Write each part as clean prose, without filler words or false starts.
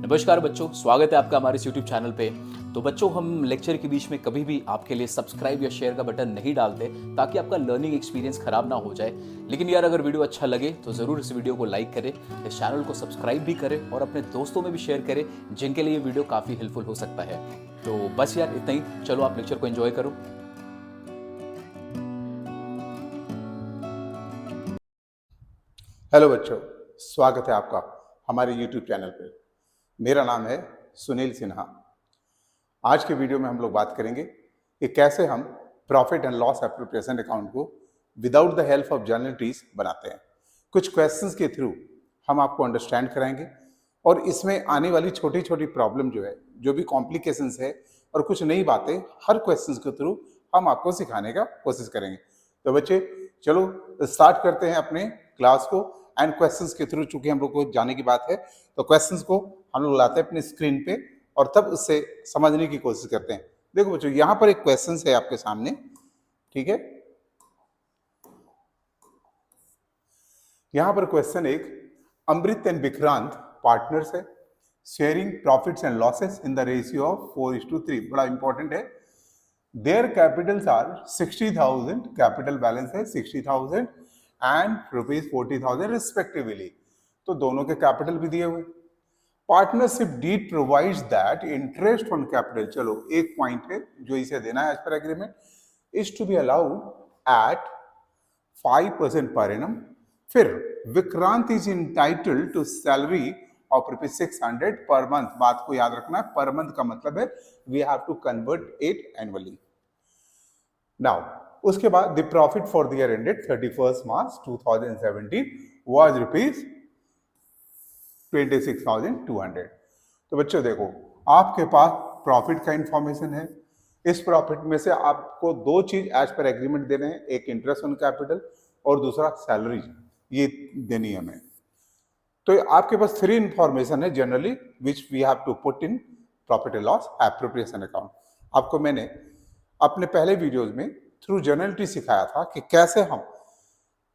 नमस्कार बच्चों, स्वागत है आपका हमारे इस YouTube चैनल पे। तो बच्चों, हम लेक्चर के बीच में कभी भी आपके लिए सब्सक्राइब या शेयर का बटन नहीं डालते ताकि आपका लर्निंग एक्सपीरियंस खराब ना हो जाए। लेकिन यार, अगर वीडियो अच्छा लगे तो ज़रूर इस वीडियो को लाइक करें, इस चैनल को सब्सक्राइब भी करें और अपने दोस्तों में भी शेयर करें जिनके लिए ये वीडियो काफ़ी हेल्पफुल हो सकता है। तो बस यार, इतना ही। चलो, आप लेक्चर को एंजॉय करो। हेलो बच्चों, स्वागत है आपका हमारे YouTube चैनल पे। मेरा नाम है सुनील सिन्हा। आज के वीडियो में हम लोग बात करेंगे कि कैसे हम profit and loss appropriation account को without the help of journal entries बनाते हैं। कुछ क्वेश्चंस के थ्रू हम आपको अंडरस्टैंड कराएंगे और इसमें आने वाली छोटी छोटी प्रॉब्लम जो भी कॉम्प्लिकेशंस है और कुछ नई बातें हर क्वेश्चंस के थ्रू हम आपको सिखाने का कोशिश करेंगे। तो बच्चे, चलो स्टार्ट करते हैं अपने क्लास को। एंड क्वेश्चंस के थ्रू चूंकि हम लोग को जाने की बात है, तो क्वेश्चंस को हम लोग लाते हैं अपने स्क्रीन पे और तब उससे समझने की कोशिश करते हैं। देखो बच्चों, यहाँ पर एक क्वेश्चन है आपके सामने, ठीक है। यहाँ पर क्वेश्चन एक, अमृत एंड विक्रांत पार्टनर्स है, sharing profits and losses in the ratio of 4:3। बड़ा इंपॉर्टेंट है। Their capitals are 60,000, capital balance है 60,000 एंड ₹40,000 रिस्पेक्टिवली। तो दोनों के कैपिटल भी दिए हुए। Partnership deed provides that interest on capital, चलो एक पॉइंट है जो इसे देना है as per agreement, is to be allowed at 5% per annum. फिर Vikrant is entitled to salary of ₹600 per month. बात को याद रखना है, पर मंथ का मतलब है we have to convert it annually. Now उसके बाद the profit for the year ended 31 March 2017 was ₹26,200। तो बच्चों देखो, आपके पास प्रॉफिट का इंफॉर्मेशन है। इस प्रॉफिट में से आपको दो चीज एज पर एग्रीमेंट देने हैं, एक इंटरेस्ट ऑन कैपिटल और दूसरा सैलरी, ये देनी है हमें। तो आपके पास थ्री इंफॉर्मेशन है generally which we have to put in profit and loss appropriation account. आपको मैंने अपने पहले वीडियोस में थ्रू जर्नल एंट्री सिखाया था कि कैसे हम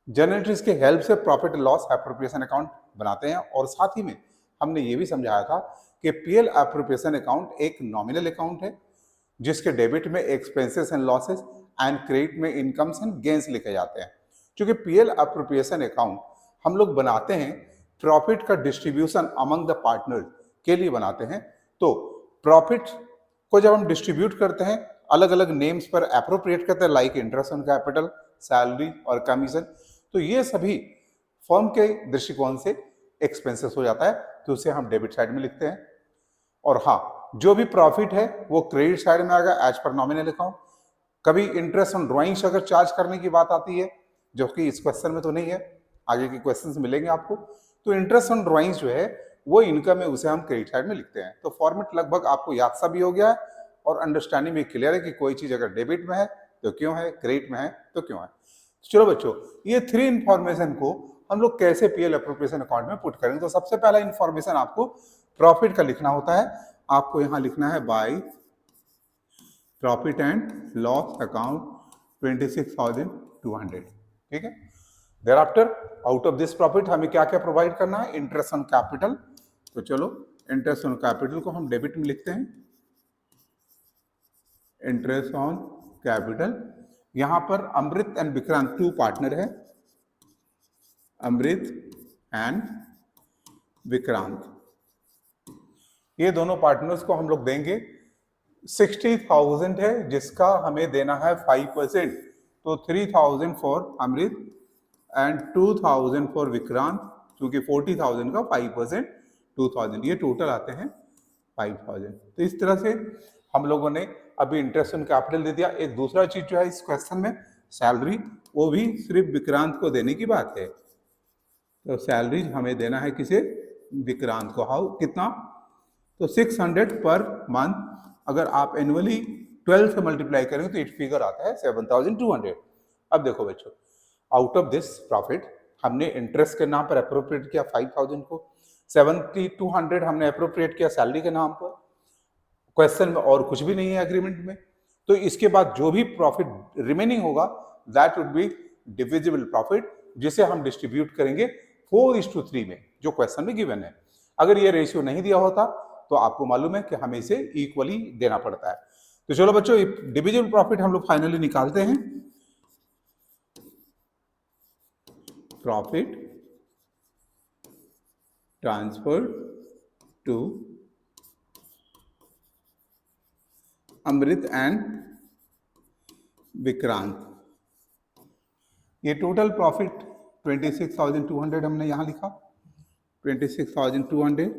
जर्नल एंट्रीज के हेल्प से profit and loss appropriation account बनाते हैं। और साथ ही में हमने ये भी समझाया था कि पीएल एप्रोप्रिएशन अकाउंट एक नॉमिनल अकाउंट है जिसके डेबिट में expenses and losses and credit में इनकम्स एंड गेन्स लिखे जाते हैं। क्योंकि पीएल एप्रोप्रिएशन अकाउंट हम लोग बनाते हैं प्रॉफिट का डिस्ट्रीब्यूशन अमंग द पार्टनर के लिए बनाते हैं। तो प्रॉफिट को जब हम डिस्ट्रीब्यूट करते हैं अलग अलग नेम्स पर एप्रोप्रिएट करते हैं, like interest on capital, salary और कमीशन, तो ये सभी फर्म के दृष्टिकोण से एक्सपेंसेस हो जाता है, तो उसे हम डेबिट साइड में लिखते हैं। और हाँ, जो भी प्रॉफिट है वो क्रेडिट साइड में आएगा एज पर नॉमिनल अकाउंट। कभी इंटरेस्ट ऑन ड्राइंग्स अगर चार्ज करने की बात आती है, जो कि इस क्वेश्चन में तो नहीं है, आगे के क्वेश्चंस मिलेंगे आपको, तो इंटरेस्ट ऑन ड्राइंग्स जो है वो इनकम है, उसे हम क्रेडिट साइड में लिखते हैं। तो फॉर्मेट लगभग आपको याद सा भी हो गया है और अंडरस्टैंडिंग में क्लियर है कि कोई चीज अगर डेबिट में है तो क्यों है, क्रेडिट में है तो क्यों है। चलो बच्चों, ये थ्री इंफॉर्मेशन को हम लोग कैसे पीएल एप्रोप्रिएशन अकाउंट में पुट करेंगे। तो सबसे पहला इंफॉर्मेशन आपको प्रॉफिट का लिखना होता है। आपको यहां लिखना है by profit and loss account 26,200, ठीक है। Thereafter out of this profit हमें क्या क्या प्रोवाइड करना है, इंटरेस्ट ऑन कैपिटल। तो चलो, इंटरेस्ट ऑन कैपिटल को हम डेबिट में लिखते हैं, इंटरेस्ट ऑन कैपिटल। यहां पर अमृत एंड विक्रांत टू पार्टनर है, अमृत एंड विक्रांत, ये दोनों पार्टनर्स को हम लोग देंगे 60,000 है जिसका हमें देना है 5%, तो 3,000 for Amrit and 2,000 for Vikrant, क्योंकि 40,000 का 5% 2,000, ये टोटल आते हैं 5,000। तो इस तरह से हम लोगों ने अभी इंटरेस्ट ऑन कैपिटल दे दिया। एक दूसरा चीज जो है इस क्वेश्चन में सैलरी, वो भी सिर्फ विक्रांत को देने की बात है। तो सैलरी हमें देना है किसे, विक्रांत को। हाउ, कितना, तो 600 पर मंथ। अगर आप एनुअली 12 से मल्टीप्लाई करेंगे तो इट फिगर आता है 7,200। अब देखो बच्चों, आउट ऑफ दिस प्रॉफिट हमने इंटरेस्ट के नाम पर अप्रोप्रिएट किया 5,000 को, 7,200 हमने अप्रोप्रिएट किया सैलरी के नाम पर। क्वेश्चन में और कुछ भी नहीं है एग्रीमेंट में, तो इसके बाद जो भी प्रॉफिट रिमेनिंग होगा that would be divisible profit, जिसे हम डिस्ट्रीब्यूट करेंगे 4:3 में, जो क्वेश्चन में गिवन है। अगर ये रेशियो नहीं दिया होता तो आपको मालूम है कि हमें इसे इक्वली देना पड़ता है। तो चलो बच्चों, डिविजिबल प्रॉफिट हम लोग फाइनली निकालते हैं। Profit transfer to Amrit and Vikrant, ये टोटल प्रॉफिट 26,200 हमने यहां लिखा, 26,200।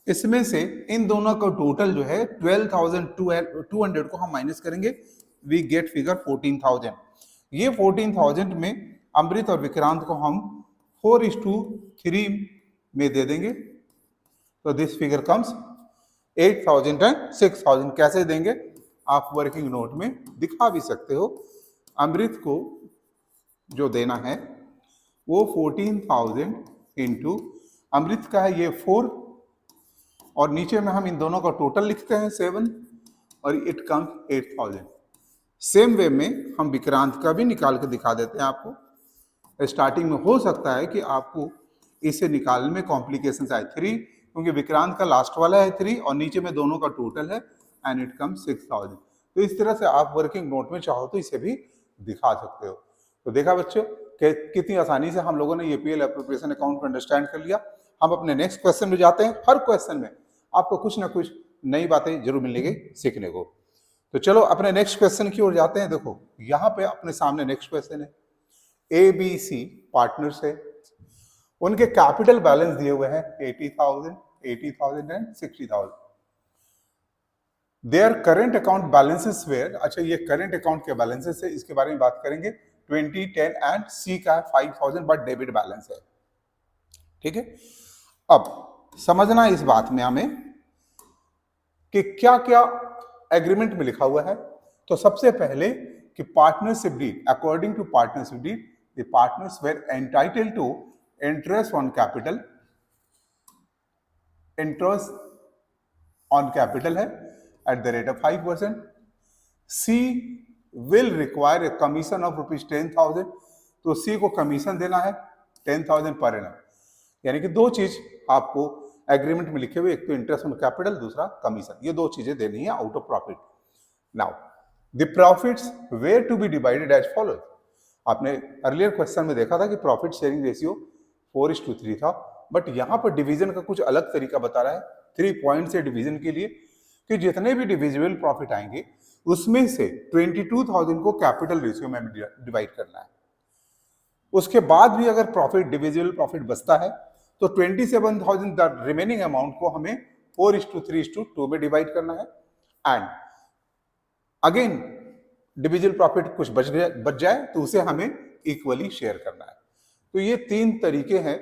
इसमें से इन दोनों का टोटल जो है 12,200 को हम माइनस करेंगे, वी गेट फिगर 14,000। ये 14,000 में अमृत और विक्रांत को हम 4:3 में दे देंगे, तो दिस फिगर कम्स 8,000 एंड 6,000। कैसे देंगे आप वर्किंग नोट में दिखा भी सकते हो। अमृत को जो देना है वो 14,000 इंटू अमृत का है ये 4, और नीचे में हम इन दोनों का टोटल लिखते हैं 7, और इट कम्स 8,000। सेम वे में हम विक्रांत का भी निकाल के दिखा देते हैं आपको। स्टार्टिंग में हो सकता है कि आपको इसे निकालने में कॉम्प्लिकेशन आए 3, क्योंकि विक्रांत का लास्ट वाला है 3 और नीचे में दोनों का टोटल है, एंड इट कम्स 6,000। तो इस तरह से आप वर्किंग नोट में चाहो तो इसे भी दिखा सकते हो। तो देखा बच्चों कि कितनी आसानी से हम लोगों ने ये पीएल एप्रोप्रिएशन अकाउंट को अंडरस्टैंड कर लिया। हम अपने नेक्स्ट क्वेश्चन में जाते हैं। हर क्वेश्चन में आपको कुछ ना कुछ नई बातें जरूर मिलेंगी सीखने को। तो चलो अपने नेक्स्ट क्वेश्चन की ओर जाते हैं। देखो यहाँ पे अपने सामने नेक्स्ट क्वेश्चन है, ABC पार्टनर्स है, उनके कैपिटल बैलेंस दिए हुए हैं 80,000, 80,000 and 60,000। Their current account balances were, अच्छा ये करंट अकाउंट के बैलेंसेस है, इसके बारे में बात करेंगे। 20, 10 एंड C का 5,000 बट डेबिट बैलेंस है। ठीक है, अब समझना इस बात में हमें कि क्या क्या एग्रीमेंट में लिखा हुआ है। तो सबसे पहले कि partnership deed, according to partnership deed the partners were entitled to interest on capital, interest on capital है at the rate of 5%. C will require a commission of rupees 10,000, तो C को कमीशन देना है 10,000 पर एनम। यानी कि दो चीज आपको एग्रीमेंट में लिखे हुए, एक तो इंटरेस्ट ऑन कैपिटल, दूसरा कमीशन, ये दो चीजें देनी है out of profit. Now the profits were to be divided as follows. आपने अर्लियर क्वेश्चन में देखा था कि प्रॉफिट शेयरिंग रेशियो 4:3 था, बट यहां पर डिवीजन का कुछ अलग तरीका बता रहा है। 3 पॉइंट से डिवीजन के लिए कि जितने भी डिविजिबल प्रॉफिट आएंगे उसमें से 22,000 को कैपिटल रेशियो में डिवाइड करना है। उसके बाद भी अगर प्रॉफिट डिविजिबल प्रॉफिट बचता है तो 27,000 द रिमेनिंग अमाउंट को हमें 4:3:2 में डिवाइड करना है। एंड अगेन डिविजिबल प्रॉफिट कुछ बच जाए तो उसे हमें इक्वली शेयर करना है। तो ये 3 तरीके हैं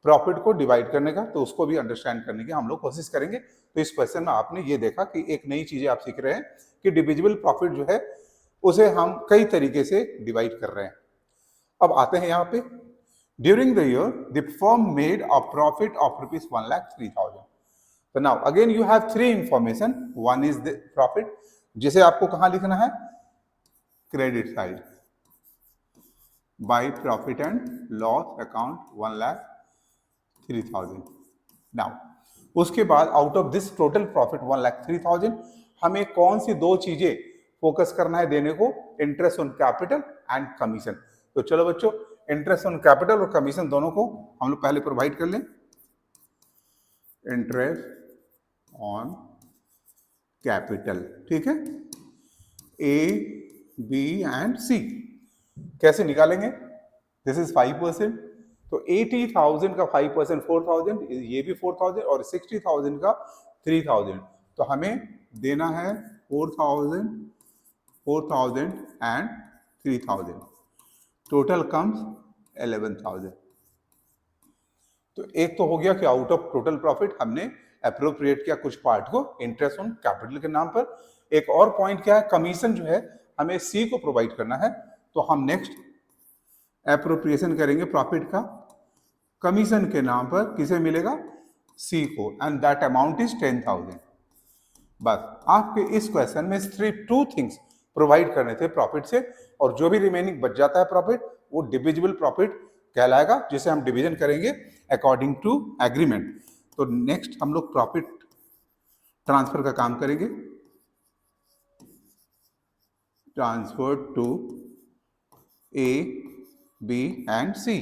प्रॉफिट को डिवाइड करने का, तो उसको भी अंडरस्टैंड करने की हम लोग कोशिश करेंगे। तो इस क्वेश्चन में आपने ये देखा कि एक नई चीजें आप सीख रहे हैं कि डिविजिबल प्रॉफिट जो है उसे हम कई तरीके से डिवाइड कर रहे हैं। अब आते हैं यहाँ पे, during the year the firm made a profit of rupees 1,03,000। तो now again you have 3 information, one is the profit, जिसे आपको कहां लिखना है, credit side, by profit and loss account 1,03,000। Now उसके बाद out of this total profit 1,03,000 हमें कौन सी दो चीजें फोकस करना है देने को, interest on capital and commission. तो चलो बच्चों, इंटरेस्ट ऑन कैपिटल और कमीशन दोनों को हम लोग पहले प्रोवाइड कर लें। इंटरेस्ट ऑन कैपिटल, ठीक है, A, B एंड C। कैसे निकालेंगे, दिस इज 5%, तो 80,000 का 5% 4,000, ये भी 4,000, और 60,000 का 3,000, तो हमें देना है 4,000, 4,000 एंड 3,000, टोटल कम्स 11,000। तो एक तो हो गया कि आउट ऑफ टोटल प्रॉफिट हमने अप्रोप्रिएट किया कुछ पार्ट को इंटरेस्ट ऑन कैपिटल के नाम पर। एक और पॉइंट क्या है, कमीशन जो है हमें C को प्रोवाइड करना है, तो हम नेक्स्ट एप्रोप्रिएशन करेंगे प्रॉफिट का कमीशन के नाम पर, किसे मिलेगा, C को, एंड दैट अमाउंट इज 10,000। बस आपके इस क्वेश्चन में सिर्फ 2 थिंग्स प्रोवाइड करने थे प्रॉफिट से, और जो भी रिमेनिंग बच जाता है प्रॉफिट वो डिविजिबल प्रॉफिट कहलाएगा, जिसे हम डिवीजन करेंगे अकॉर्डिंग टू एग्रीमेंट। तो नेक्स्ट हम लोग प्रॉफिट ट्रांसफर का काम करेंगे, transfer to A, B and C.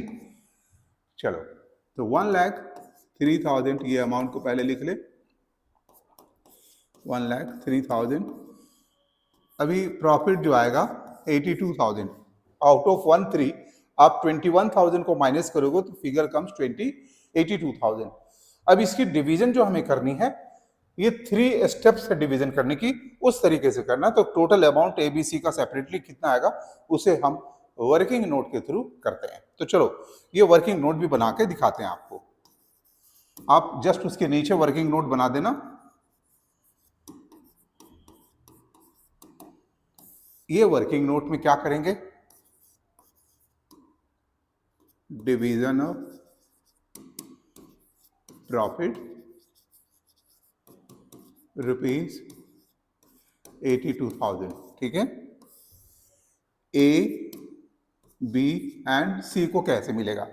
चलो, तो 1,03,000 ये अमाउंट को पहले लिख ले, 1,03,000। अभी प्रॉफिट जो आएगा 82,000 आउट ऑफ 13, आप 21,000 को माइनस करोगे तो फिगर कम्स 82,000। अब इसकी डिवीजन जो हमें करनी है, ये 3 स्टेप्स है डिवीजन करने की, उस तरीके से करना। तो टोटल अमाउंट एबीसी का सेपरेटली कितना आएगा उसे हम वर्किंग नोट के थ्रू करते हैं। तो चलो ये वर्किंग नोट भी बना के दिखाते हैं आपको। आप जस्ट उसके नीचे वर्किंग नोट बना देना। ये वर्किंग नोट में क्या करेंगे, डिवीजन ऑफ प्रॉफिट रुपीज 82,000, ठीक है। ए, बी एंड सी को कैसे मिलेगा,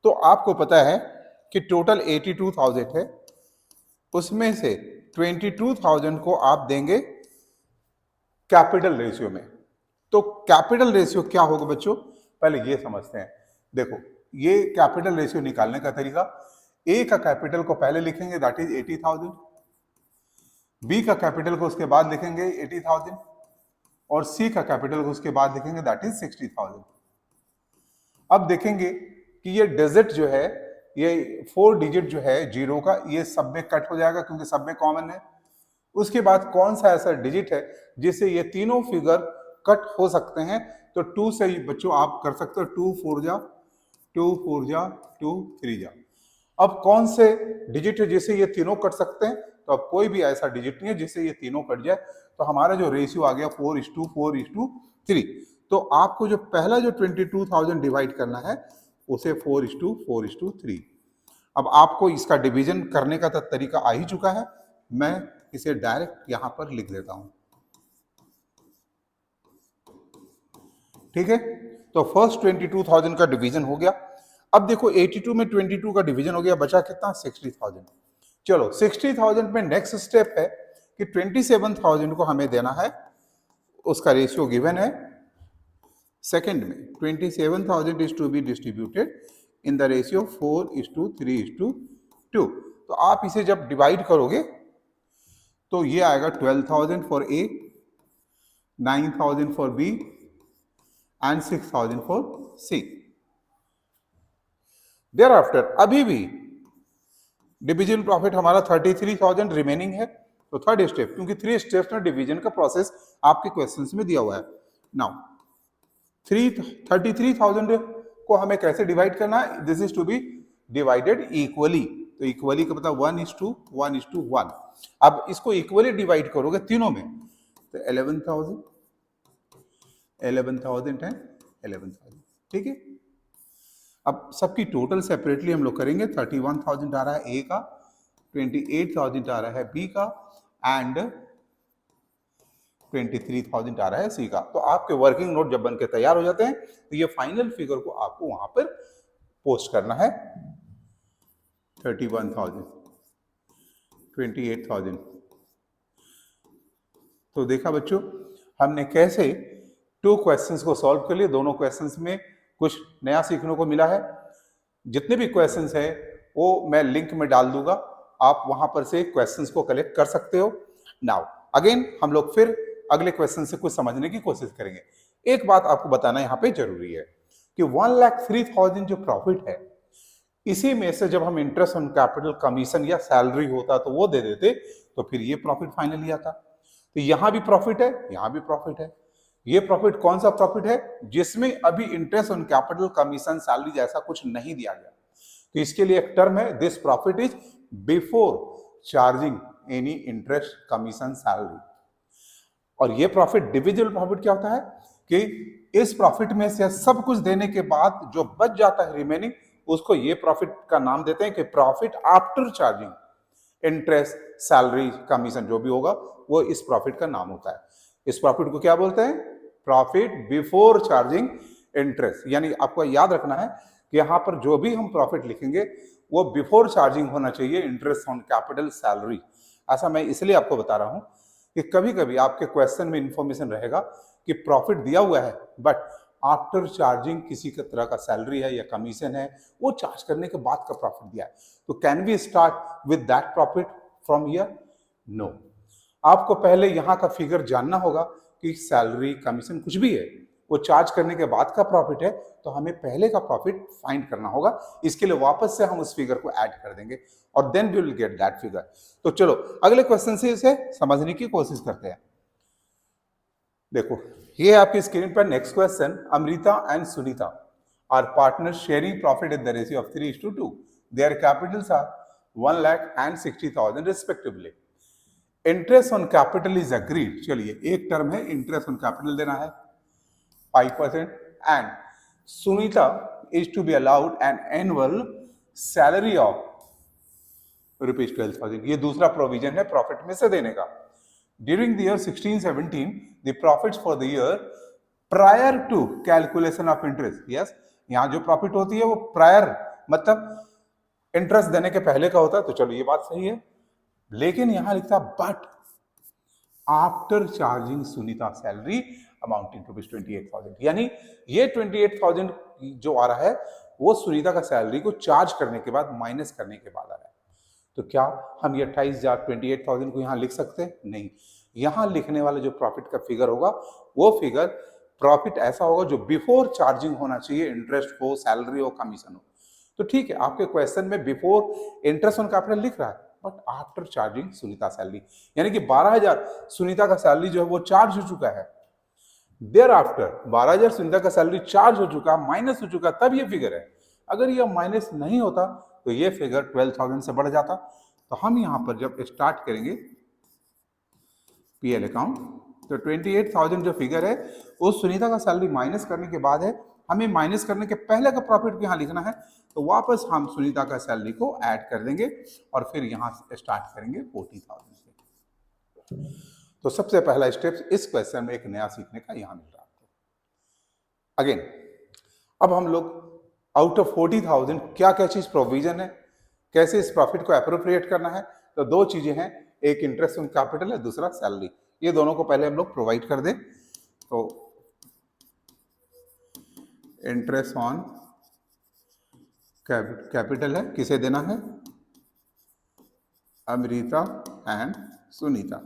तो आपको पता है कि टोटल 82,000 है, उसमें से 22,000 को आप देंगे कैपिटल रेशियो में। तो कैपिटल रेशियो क्या होगा बच्चों, पहले ये समझते हैं। देखो ये कैपिटल रेशियो निकालने का तरीका, ए का कैपिटल को पहले लिखेंगे दैट इज 80,000, बी का कैपिटल को उसके बाद लिखेंगे 80,000 और सी का कैपिटल को उसके बाद लिखेंगे दैट इज 60,000। अब देखेंगे कि ये डिजिट जो है, ये 4 डिजिट जो है जीरो का, ये सब में कट हो जाएगा क्योंकि सब में कॉमन है। उसके बाद कौन सा ऐसा डिजिट है जिससे ये तीनों फिगर कट हो सकते हैं, तो 2 से ही बच्चों आप कर सकते हो, 2 4 जा 2 4 जा 2 3 जा। अब कौन से डिजिट है जिससे ये तीनों कट सकते हैं, तो अब कोई भी ऐसा डिजिट नहीं है जिससे ये तीनों कट जाए। तो हमारा जो रेशियो आ गया 4:4:3। तो आपको जो पहला जो 22,000 डिवाइड करना है उसे 4:4:3। अब आपको इसका डिवीजन करने का तरीका आ ही चुका है, मैं इसे डायरेक्ट यहां पर लिख देता हूं, ठीक है। तो फर्स्ट 22,000 का डिवीजन हो गया। अब देखो 82 में 22 का डिवीजन हो गया, बचा कितना 60,000। चलो 60,000 में नेक्स्ट स्टेप है कि 27,000 को हमें देना है, उसका रेशियो गिवन है सेकंड में, 27,000 is to be distributed in the ratio 4:3:2। तो आप इसे जब डिवाइड करोगे तो ये आएगा 12,000 for A, 9,000 for B and 6,000 for C. Thereafter अभी भी डिविजन प्रॉफिट हमारा 33,000 रिमेनिंग है। तो थर्ड स्टेप, क्योंकि 3 स्टेप्स में डिवीजन का प्रोसेस आपके क्वेश्चंस में दिया हुआ है। नाउ 33,000 को हमें कैसे डिवाइड करना है, this is to be divided equally. तो इक्वली का मतलब 1:1:1। अब इसको इक्वली डिवाइड करोगे तीनों में, तो 11,000 है 11,000, ठीक है। अब सबकी टोटल सेपरेटली हम लोग करेंगे। 31,000 आ रहा है ए का, 28,000 आ रहा है बी का एंड 23,000 आ रहा है सी का। तो आपके वर्किंग नोट जब बन के तैयार हो जाते हैं तो ये फाइनल फिगर को आपको वहां पर पोस्ट करना है। 31,000, 28,000। तो देखा बच्चों, हमने कैसे 2 क्वेश्चंस को सॉल्व कर लिए। दोनों क्वेश्चंस में कुछ नया सीखने को मिला है। जितने भी क्वेश्चंस है वो मैं लिंक में डाल दूंगा, आप वहां पर से क्वेश्चंस को कलेक्ट कर सकते हो। नाउ अगेन हम लोग फिर अगले क्वेश्चन से कुछ समझने की कोशिश करेंगे। एक बात आपको बताना यहाँ पे जरूरी है कि 1,03,000 जो प्रॉफिट है, इसी में से जब हम इंटरेस्ट ऑन कैपिटल, कमीशन या सैलरी होता तो वो दे देते, तो फिर ये प्रॉफिट फाइनली आता। तो यहां भी प्रॉफिट है, यहां भी प्रॉफिट है। ये प्रॉफिट कौन सा प्रॉफिट है, जिसमें अभी interest on capital, commission, salary जैसा कुछ नहीं दिया गया। तो इसके लिए एक टर्म है, this profit is before charging any interest, commission, salary. और ये प्रॉफिट, डिविजिबल प्रॉफिट क्या होता है कि इस प्रॉफिट में से सब कुछ देने के बाद जो बच जाता है रिमेनिंग, उसको ये प्रॉफिट का नाम देते हैं कि profit after charging interest, salary, commission जो भी होगा वो इस प्रॉफिट का नाम होता है। इस प्रॉफिट को क्या बोलते हैं, प्रॉफिट बिफोर चार्जिंग इंटरेस्ट। यानी आपको याद रखना है कि यहां पर जो भी हम प्रॉफिट लिखेंगे वो बिफोर चार्जिंग होना चाहिए इंटरेस्ट ऑन कैपिटल सैलरी। ऐसा मैं इसलिए आपको बता रहा हूं कि कभी कभी आपके क्वेश्चन में इंफॉर्मेशन रहेगा कि प्रॉफिट दिया हुआ है बट आफ्टर चार्जिंग किसी का तरह का सैलरी है या कमीशन है, वो चार्ज करने के बाद का प्रॉफिट दिया है, तो can we start with that profit from here? No. आपको पहले यहां का फिगर जानना होगा कि सैलरी कमीशन कुछ भी है वो चार्ज करने के बाद का प्रॉफिट है, तो हमें पहले का प्रॉफिट फाइंड करना होगा। इसके लिए वापस से हम उस फिगर को ऐड कर देंगे और then we will get that figure. तो चलो अगले क्वेश्चन से इसे समझने की कोशिश करते हैं। देखो ये आपकी स्क्रीन पर next question, Amrita and Sunita are partners sharing profit in the ratio of 3:2। Their capitals are 1,60,000 respectively. Interest on capital is agreed. चलिए एक टर्म है इंटरेस्ट ऑन कैपिटल देना है 5% and Sunita is to be allowed an annual salary of ₹12,000। ये दूसरा provision है profit में से देने का। During the year 16-17 the profits for the year prior to calculation of interest. Yes, यहां जो प्रॉफिट होती है वो प्रायर मतलब इंटरेस्ट देने के पहले का होता है, तो चलो ये बात सही है। लेकिन यहां लिखता but after charging Sunita salary amounting to 28,000, यानी ये 28,000 जो आ रहा है वो सुनीता का सैलरी को चार्ज करने के बाद माइनस करने के बाद आ रहा है। तो क्या हम ये 28,000 को यहां लिख सकते हैं? नहीं। यहां लिखने वाला जो प्रॉफिट का फिगर होगा वो फिगर प्रॉफिट ऐसा होगा जो बिफोर चार्जिंग होना चाहिए, इंटरेस्ट हो, सैलरी हो, कमीशन हो। तो ठीक है, आपके क्वेश्चन में बिफोर इंटरेस्ट ऑन कैपिटल लिख रहा है but after charging Sunita salary, यानी कि 12,000 सुनीता का सैलरी जो है वो चार्ज हो चुका है। देयर आफ्टर 12,000 सुनीता का सैलरी चार्ज हो चुका, माइनस हो चुका, तब ये फिगर है। अगर ये माइनस नहीं होता तो ये फिगर 12,000 से बढ़ जाता। तो हम यहां पर जब स्टार्ट करेंगे पीएल अकाउंट, तो 28,000 जो फिगर है वो सुनीता का सैलरी माइनस करने के बाद है। हमें माइनस करने के पहले का प्रॉफिट को यहाँ लिखना है, तो वापस हम सुनीता का सैलरी को ऐड कर देंगे और फिर यहाँ स्टार्ट करेंगे 40,000 से। तो सबसे पहला स्टेप इस क्वेश्चन में एक नया सीखने का यहाँ मिल रहा है। अगेन अब हम लोग आउट ऑफ 40,000 क्या क्या चीज प्रोविजन है, कैसे इस प्रॉफिट को अप्रोप्रिएट करना है, तो दो चीजें हैं, एक इंटरेस्ट ऑन कैपिटल है, दूसरा सैलरी। ये दोनों को पहले हम लोग प्रोवाइड कर दें। तो इंटरेस्ट ऑन कैपिटल है, किसे देना है? अमृता एंड सुनीता।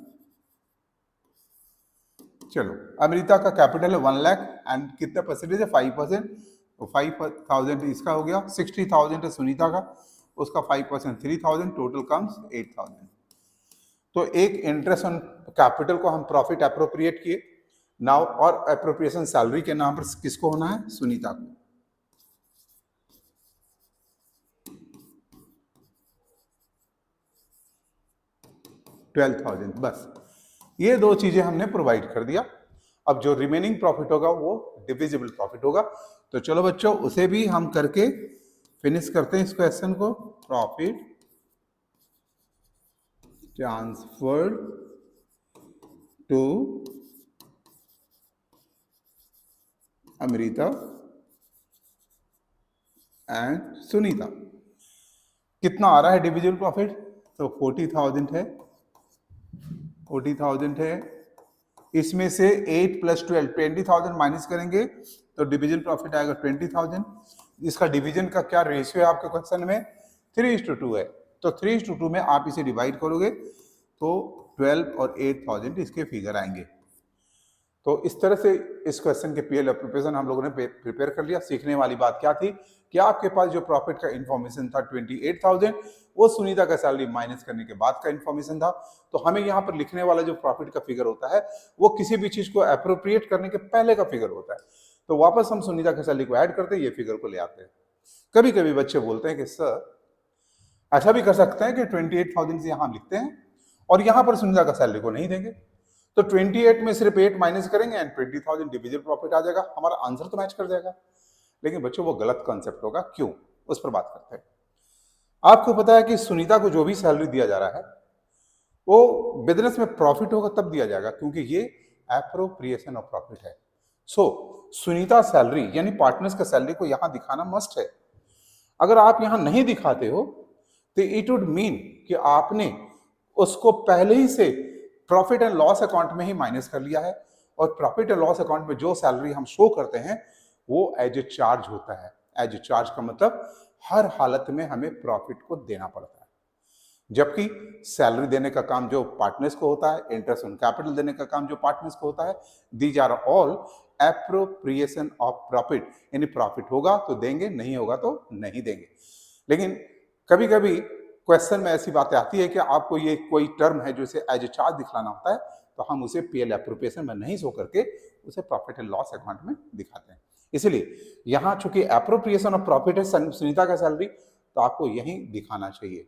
चलो अमृता का कैपिटल है 1 लाख एंड कितना परसेंटेज है? 5%। तो 5,000 इसका हो गया, 60,000 है सुनीता का, उसका 5% 3,000, टोटल कम्स 8,000। तो एक इंटरेस्ट ऑन कैपिटल को हम प्रॉफिट अप्रोप्रिएट किए नाउ, और अप्रोप्रिएशन सैलरी के नाम पर किसको होना है? सुनीता को। $12,000, बस ये दो चीजें हमने प्रोवाइड कर दिया। अब जो रिमेनिंग प्रॉफिट होगा वो डिविजिबल प्रॉफिट होगा। तो चलो बच्चों उसे भी हम करके फिनिश करते हैं इस क्वेश्चन को। Profit transferred to Amrita and Sunita. कितना आ रहा है डिविजिबल प्रॉफिट? तो 40,000 है, 40,000 है। इसमें से 8 + 12 20,000 माइनस करेंगे तो डिविजन प्रॉफिट आएगा 20,000। इसका डिवीजन का क्या रेशियो है आपके क्वेश्चन में? 3:2 है। तो 3:2 में आप इसे डिवाइड करोगे तो 12 और 8,000 इसके फिगर आएंगे। तो इस तरह से इस क्वेश्चन के पीएल एप्लीकेशन हम लोगों ने प्रिपेयर कर लिया। सीखने वाली बात क्या थी कि आपके पास जो प्रॉफिट का इंफॉर्मेशन था 28,000, वो सुनीता का सैलरी माइनस करने के बाद का इंफॉर्मेशन था। तो हमें यहाँ पर लिखने वाला जो प्रॉफिट का फिगर होता है वो किसी भी चीज को अप्रोप्रिएट करने के पहले का फिगर होता है। तो वापस हम सुनीता का सैलरी को ऐड करते हैं, ये फिगर को ले आते हैं। कभी कभी बच्चे बोलते हैं कि सर ऐसा भी कर सकते हैं कि 28,000 से यहाँ लिखते हैं और यहाँ पर सुनीता का सैलरी को नहीं देंगे, तो 28 में सिर्फ 8 माइनस करेंगे एंड 20,000 डिविजिबल प्रॉफिट आ जाएगा, हमारा आंसर तो मैच कर जाएगा। लेकिन बच्चों वो गलत कॉन्सेप्ट होगा, क्यों? उस पर बात करते हैं। आपको पता है कि सुनीता को जो भी सैलरी दिया जा रहा है वो बिजनेस में प्रॉफिट होगा तब दिया जाएगा, क्योंकि ये एप्रोप्रिएशन ऑफ प्रॉफिट है। सो सुनीता सैलरी यानी पार्टनर्स का सैलरी को यहां दिखाना मस्ट है। अगर आप यहां नहीं दिखाते हो तो इट वुड मीन कि आपने उसको पहले ही से प्रॉफिट एंड लॉस अकाउंट में ही माइनस कर लिया है, और प्रॉफिट एंड लॉस अकाउंट में जो सैलरी हम शो करते हैं वो एज ए चार्ज होता है। एज ए चार्ज का मतलब हर हालत में हमें प्रॉफिट को देना पड़ता है, जबकि सैलरी देने का काम जो पार्टनर्स को होता है, इंटरेस्ट ऑन कैपिटल देने का काम जो पार्टनर्स को होता है, these are all appropriation of profit. यानी प्रॉफिट होगा तो देंगे, नहीं होगा तो नहीं देंगे। लेकिन कभी कभी क्वेश्चन में ऐसी बातें आती है कि आपको ये कोई टर्म है जो इसे एज ए चार्ज दिखलाना होता है, तो हम उसे पीएल एप्रोप्रिएशन में नहीं शो करके उसे प्रॉफिट एंड लॉस अकाउंट में दिखाते हैं। इसलिए यहां चूंकि एप्रोप्रिएशन ऑफ प्रॉफिट है सुनीता का सैलरी, तो आपको यही दिखाना चाहिए।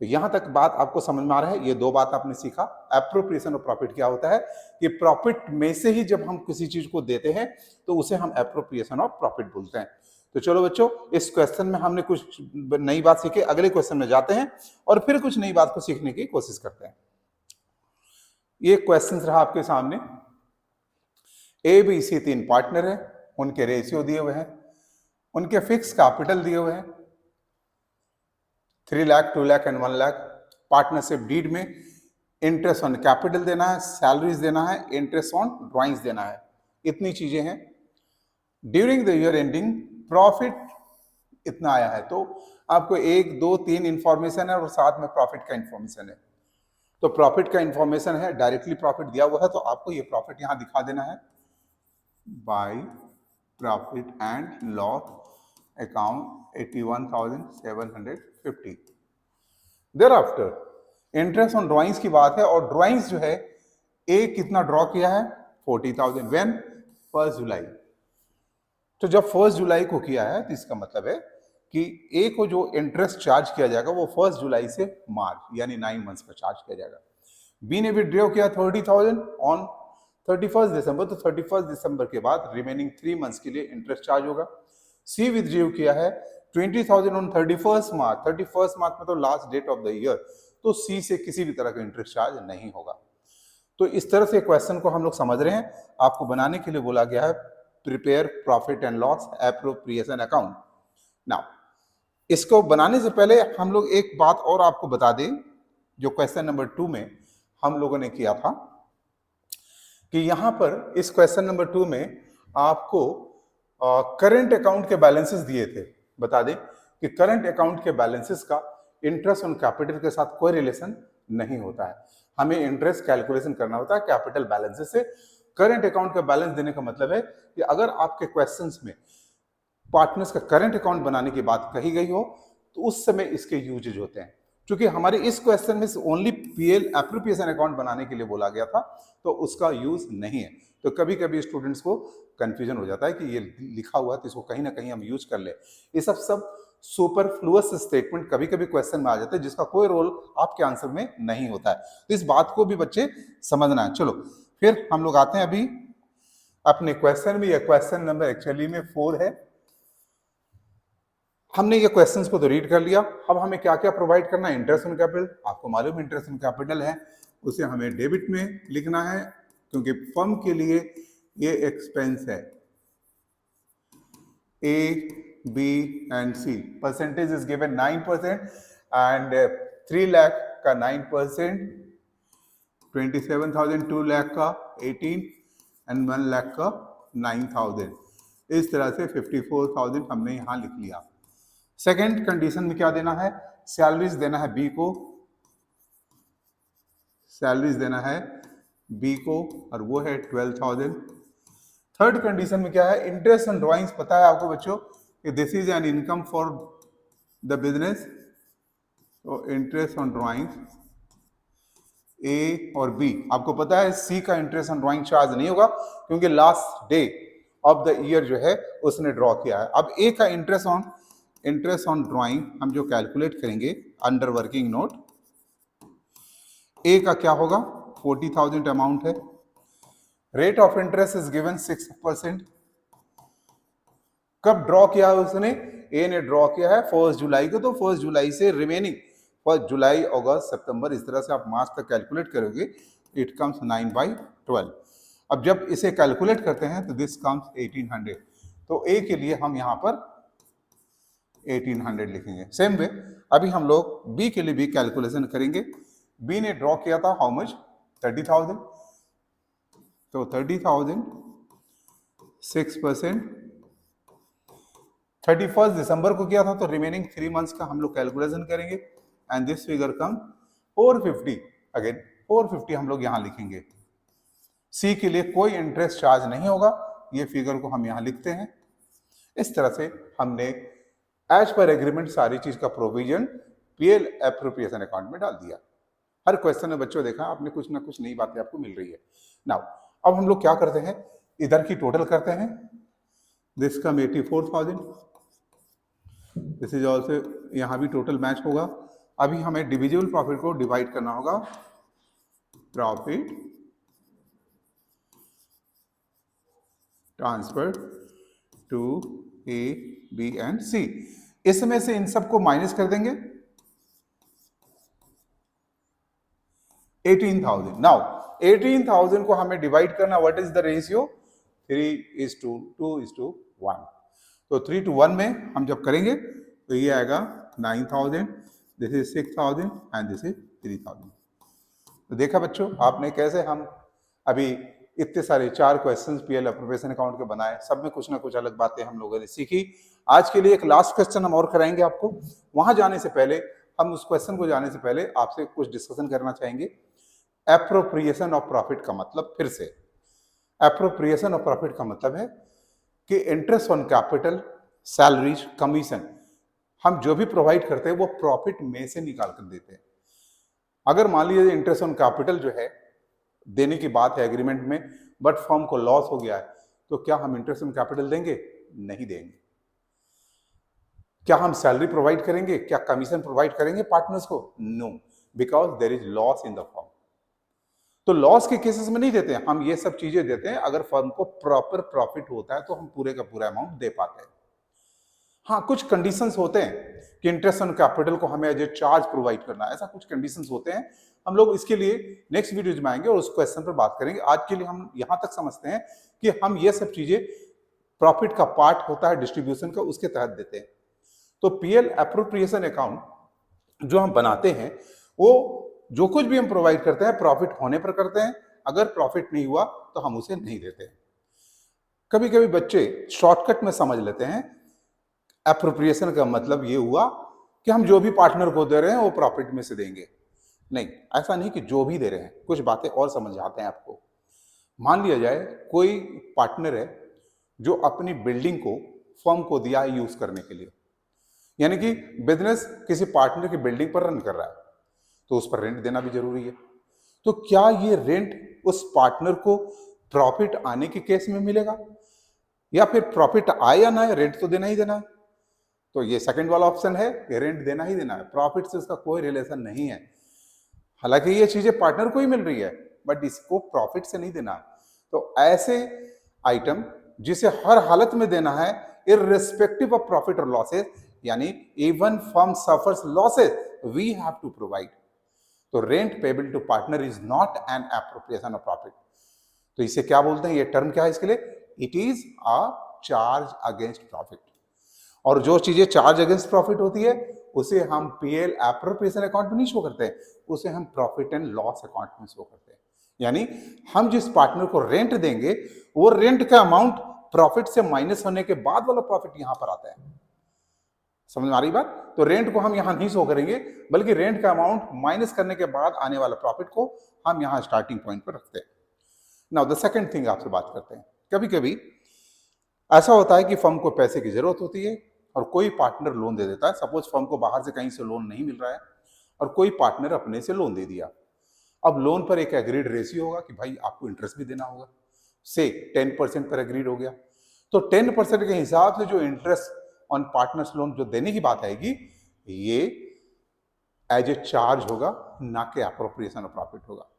तो यहां तक बात आपको समझ में आ रहा है। ये दो बात आपने सीखा। एप्रोप्रिएशन ऑफ प्रॉफिट क्या होता है कि प्रॉफिट में से ही जब हम किसी चीज को देते हैं तो उसे हम एप्रोप्रिएशन ऑफ प्रॉफिट बोलते हैं। तो चलो बच्चों, इस क्वेश्चन में हमने कुछ नई बात सीखी। अगले क्वेश्चन में जाते हैं और फिर कुछ नई बात को सीखने की कोशिश करते हैं। ये क्वेश्चन रहा आपके सामने। ए बी सी 3 पार्टनर है, उनके रेशियो दिए हुए हैं, उनके फिक्स कैपिटल दिए हुए हैं 3 lakh, 2 lakh and 1 lakh. Partnership deed में इंटरेस्ट ऑन कैपिटल देना है, सैलरीज देना है, इंटरेस्ट ऑन ड्राइंग्स देना है। इतनी चीजें हैं। During the year ending profit इतना आया है, तो आपको 1 2 3 इंफॉर्मेशन है और साथ में प्रॉफिट का इंफॉर्मेशन है। तो प्रॉफिट का इंफॉर्मेशन है, डायरेक्टली प्रॉफिट दिया हुआ है, तो आपको ये प्रॉफिट यहां दिखा देना है by profit and loss account 81,750। Thereafter interest on drawings की बात है, और ड्राइंग्स जो है ए कितना ड्रॉ किया है 40,000 व्हेन 1 जुलाई। तो जब 1 जुलाई को किया है तो इसका मतलब है कि ए को जो इंटरेस्ट चार्ज किया जाएगा वो 1 जुलाई से मार्च यानी 9 मंथ्स का चार्ज किया जाएगा। बी ने विड्रॉ किया 30,000 ऑन 31 दिसंबर, तो 31 दिसंबर के बाद रिमेनिंग 3 मंथ्स के लिए इंटरेस्ट चार्ज होगा। सी विड्रॉ किया है 20,000 ऑन 31 मार्च। 31 मार्च में तो last date of the year, तो सी से किसी भी तरह का इंटरेस्ट चार्ज नहीं होगा। तो इस तरह से क्वेश्चन को हम लोग समझ रहे हैं। आपको बनाने के लिए बोला गया है prepare profit and loss appropriation account. Now इसको बनाने से पहले हम लोग एक बात और आपको बता दें, जो क्वेश्चन नंबर 2 में हम लोगों ने किया था कि यहां पर इस क्वेश्चन नंबर 2 में आपको करंट अकाउंट के बैलेंसेस दिए थे। बता दें कि करंट अकाउंट के बैलेंसेस का इंटरेस्ट ऑन कैपिटल के साथ कोई रिलेशन नहीं होता है। हमें इंटरेस्ट कैलकुलेशन करना होता है कैपिटल बैलेंसेस से। करंट अकाउंट का बैलेंस देने का मतलब है कि अगर आपके क्वेश्चंस में पार्टनर्स का करंट अकाउंट बनाने की बात कही गई हो तो उस समय इसके यूजेज होते हैं। क्योंकि हमारे इस क्वेश्चन में ओनली पीएल एप्रोप्रिएशन अकाउंट बनाने के लिए बोला गया था, तो उसका यूज नहीं है। तो कभी कभी स्टूडेंट्स को कंफ्यूजन हो जाता है कि ये लिखा हुआ है तो इसको कहीं ना कहीं हम यूज कर ले। ये सब सुपरफ्लुअस स्टेटमेंट कभी कभी क्वेश्चन में आ जाते हैं जिसका कोई रोल आपके आंसर में नहीं होता है। तो इस बात को भी बच्चे समझना है। चलो फिर हम लोग आते हैं अभी अपने क्वेश्चन में। यह क्वेश्चन नंबर एक्चुअली में 4 है। हमने ये क्वेश्चंस को तो रीड कर लिया। अब हमें क्या क्या प्रोवाइड करना है। इंटरेस्ट ऑन कैपिटल, आपको मालूम इंटरेस्ट ऑन कैपिटल है, उसे हमें डेबिट में लिखना है क्योंकि फर्म के लिए ये एक्सपेंस है। A B and C. Percentage is given 9% and 3 lakh का 9%, 27,000, 2 लाख का 18 एंड 1 लाख का 9,000। इस तरह से 54,000 हमने यहां लिख लिया। सेकेंड कंडीशन में क्या देना है, सैलरीज देना है बी को, सैलरीज देना है बी को और वो है 12,000। थर्ड कंडीशन में क्या है, इंटरेस्ट ऑन ड्राइंग्स। पता है आपको बच्चों कि this is an income for the business. तो इंटरेस्ट ऑन ड्राइंग्स ए और बी। आपको पता है सी का इंटरेस्ट ऑन ड्राइंग चार्ज नहीं होगा क्योंकि last day of the year जो है उसने ड्रॉ किया है। अब ए का इंटरेस्ट ऑन ड्राइंग हम जो कैलकुलेट करेंगे अंडर वर्किंग नोट, ए का क्या होगा 40,000 अमाउंट है। Rate of interest is given 6%। कब ड्रॉ किया है उसने, ए ने ड्रॉ किया है 1 जुलाई को, तो 1 जुलाई से रिमेनिंग 1 जुलाई, अगस्त, सितंबर, इस तरह से आप मार्च तक कैलकुलेट करोगे, इट कम्स 9/12। अब जब इसे कैलकुलेट करते हैं तो दिस कम्स 1800। तो ए के लिए हम यहां पर 1800 लिखेंगे। सेम वे अभी हम लोग बी के लिए भी कैलकुलेशन करेंगे। बी ने ड्रॉ किया था हाउ मच, 30,000, तो 30,000 6%, 31 दिसंबर को किया था, तो रिमेनिंग 3 मंथ्स का हम लोग कैलकुलेशन करेंगे and this figure come 450। Again 450 हम लोग यहां लिखेंगे। सी के लिए कोई इंटरेस्ट चार्ज नहीं होगा, ये फिगर को हम यहां लिखते हैं। इस तरह से हमने एज पर एग्रीमेंट सारी चीज का प्रोविजन पीएल एप्रोप्रिएशन अकाउंट में डाल दिया। हर क्वेश्चन में बच्चों देखा आपने कुछ ना कुछ नई बातें आपको मिल रही है। नाउ अब हम लोग क्या करते हैं, इधर की टोटल करते हैं। This come 84,000, this is also, यहां भी टोटल मैच होगा। अभी हमें डिविजिबल प्रॉफिट को डिवाइड करना होगा, profit transfer to A B and C. इसमें से इन सबको माइनस कर देंगे 18,000। नाउ 18,000 को हमें डिवाइड करना, व्हाट इज द रेशियो, 3:2:1। तो 3:1 में हम जब करेंगे तो ये आएगा 9,000, this is 6,000 and this is 3,000। तो देखा बच्चों आपने कैसे हम अभी इतने सारे 4 क्वेश्चंस पीएल एप्रोप्रिएशन अकाउंट के बनाए, सब में कुछ ना कुछ अलग बातें हम लोगों ने सीखी। आज के लिए एक लास्ट क्वेश्चन हम और कराएंगे आपको। वहां जाने से पहले, हम उस क्वेश्चन को जाने से पहले आपसे कुछ डिस्कशन करना चाहेंगे। एप्रोप्रिएशन ऑफ प्रॉफिट का मतलब, फिर से एप्रोप्रिएशन ऑफ प्रॉफिट का मतलब है कि interest on capital, salaries, commission, हम जो भी प्रोवाइड करते हैं वो प्रॉफिट में से निकाल कर देते हैं। अगर मान लीजिए इंटरेस्ट ऑन कैपिटल जो है देने की बात है एग्रीमेंट में, बट फर्म को लॉस हो गया है, तो क्या हम इंटरेस्ट ऑन कैपिटल देंगे? नहीं देंगे। क्या हम सैलरी प्रोवाइड करेंगे? क्या कमीशन प्रोवाइड करेंगे पार्टनर्स को? No, because there is loss in the firm. तो लॉस के केसेस में नहीं देते हैं हम, ये सब चीजें देते हैं अगर फर्म को प्रॉपर प्रॉफिट होता है तो हम पूरे का पूरा अमाउंट दे पाते हैं। हाँ, कुछ कंडीशंस होते हैं कि इंटरेस्ट ऑन कैपिटल को हमें एज ए चार्ज प्रोवाइड करना है, ऐसा कुछ कंडीशंस होते हैं। हम लोग इसके लिए नेक्स्ट वीडियोज में आएंगे और उस क्वेश्चन पर बात करेंगे। आज के लिए हम यहां तक समझते हैं कि हम ये सब चीजें प्रॉफिट का पार्ट होता है डिस्ट्रीब्यूशन का, उसके तहत देते हैं। तो पीएल एप्रोप्रिएशन अकाउंट जो हम बनाते हैं, वो जो कुछ भी हम प्रोवाइड करते हैं प्रॉफिट होने पर करते हैं, अगर प्रॉफिट नहीं हुआ तो हम उसे नहीं देते। कभी कभी बच्चे शॉर्टकट में समझ लेते हैं एप्रोप्रिएशन का मतलब ये हुआ कि हम जो भी पार्टनर को दे रहे हैं वो प्रॉफिट में से देंगे। नहीं, ऐसा नहीं कि जो भी दे रहे हैं, कुछ बातें और समझ आते हैं आपको। मान लिया जाए कोई पार्टनर है जो अपनी बिल्डिंग को फर्म को दिया है यूज करने के लिए, यानी कि बिजनेस किसी पार्टनर की बिल्डिंग पर रन कर रहा है, तो उस पर रेंट देना भी जरूरी है। तो क्या ये रेंट उस पार्टनर को प्रॉफिट आने के केस में मिलेगा, या फिर प्रॉफिट आए या ना आए रेंट तो देना ही देना है? तो ये सेकंड वाला ऑप्शन है कि रेंट देना ही देना है, प्रॉफिट से उसका कोई रिलेशन नहीं है। हालांकि ये चीजें पार्टनर को ही मिल रही है, बट इसको प्रॉफिट से नहीं देना। तो ऐसे आइटम जिसे हर हालत में देना है, इररिस्पेक्टिव ऑफ प्रॉफिट और लॉसेस, यानी even firm suffers losses, we have to provide. तो rent payable to partner is not an appropriation of profit. तो इसे क्या बोलते हैं, ये टर्म क्या है इसके लिए? It is a charge against profit. और जो चीजें चार्ज अगेंस्ट प्रॉफिट होती है उसे हम पीएल एप्रोप्रिएशन अकाउंट में नहीं शो करते हैं, उसे हम प्रॉफिट एंड लॉस अकाउंट में शो करते हैं। यानी हम जिस पार्टनर को रेंट देंगे वो रेंट का अमाउंट प्रॉफिट से माइनस होने के बाद वाला प्रॉफिट यहां पर आता है। समझ में आ रही बात? तो रेंट को हम यहां नहीं शो करेंगे, बल्कि रेंट का अमाउंट माइनस करने के बाद आने वाला प्रॉफिट को हम यहां स्टार्टिंग पॉइंट पर रखते हैं। नाउ द सेकंड थिंग आपसे बात करते हैं। कभी कभी ऐसा होता है कि फर्म को पैसे की जरूरत होती है और कोई पार्टनर लोन दे देता है। सपोज फर्म को बाहर से कहीं से लोन नहीं मिल रहा है और कोई पार्टनर अपने से लोन दे दिया। अब लोन पर एक एग्रीड रेशियो होगा कि भाई आपको इंटरेस्ट भी देना होगा, से 10% पर एग्रीड हो गया। तो 10% के हिसाब से जो इंटरेस्ट ऑन पार्टनर्स लोन जो देने की बात आएगी, ये एज ए चार्ज होगा, ना कि एप्रोप्रिएशन ऑफ प्रॉफिट होगा।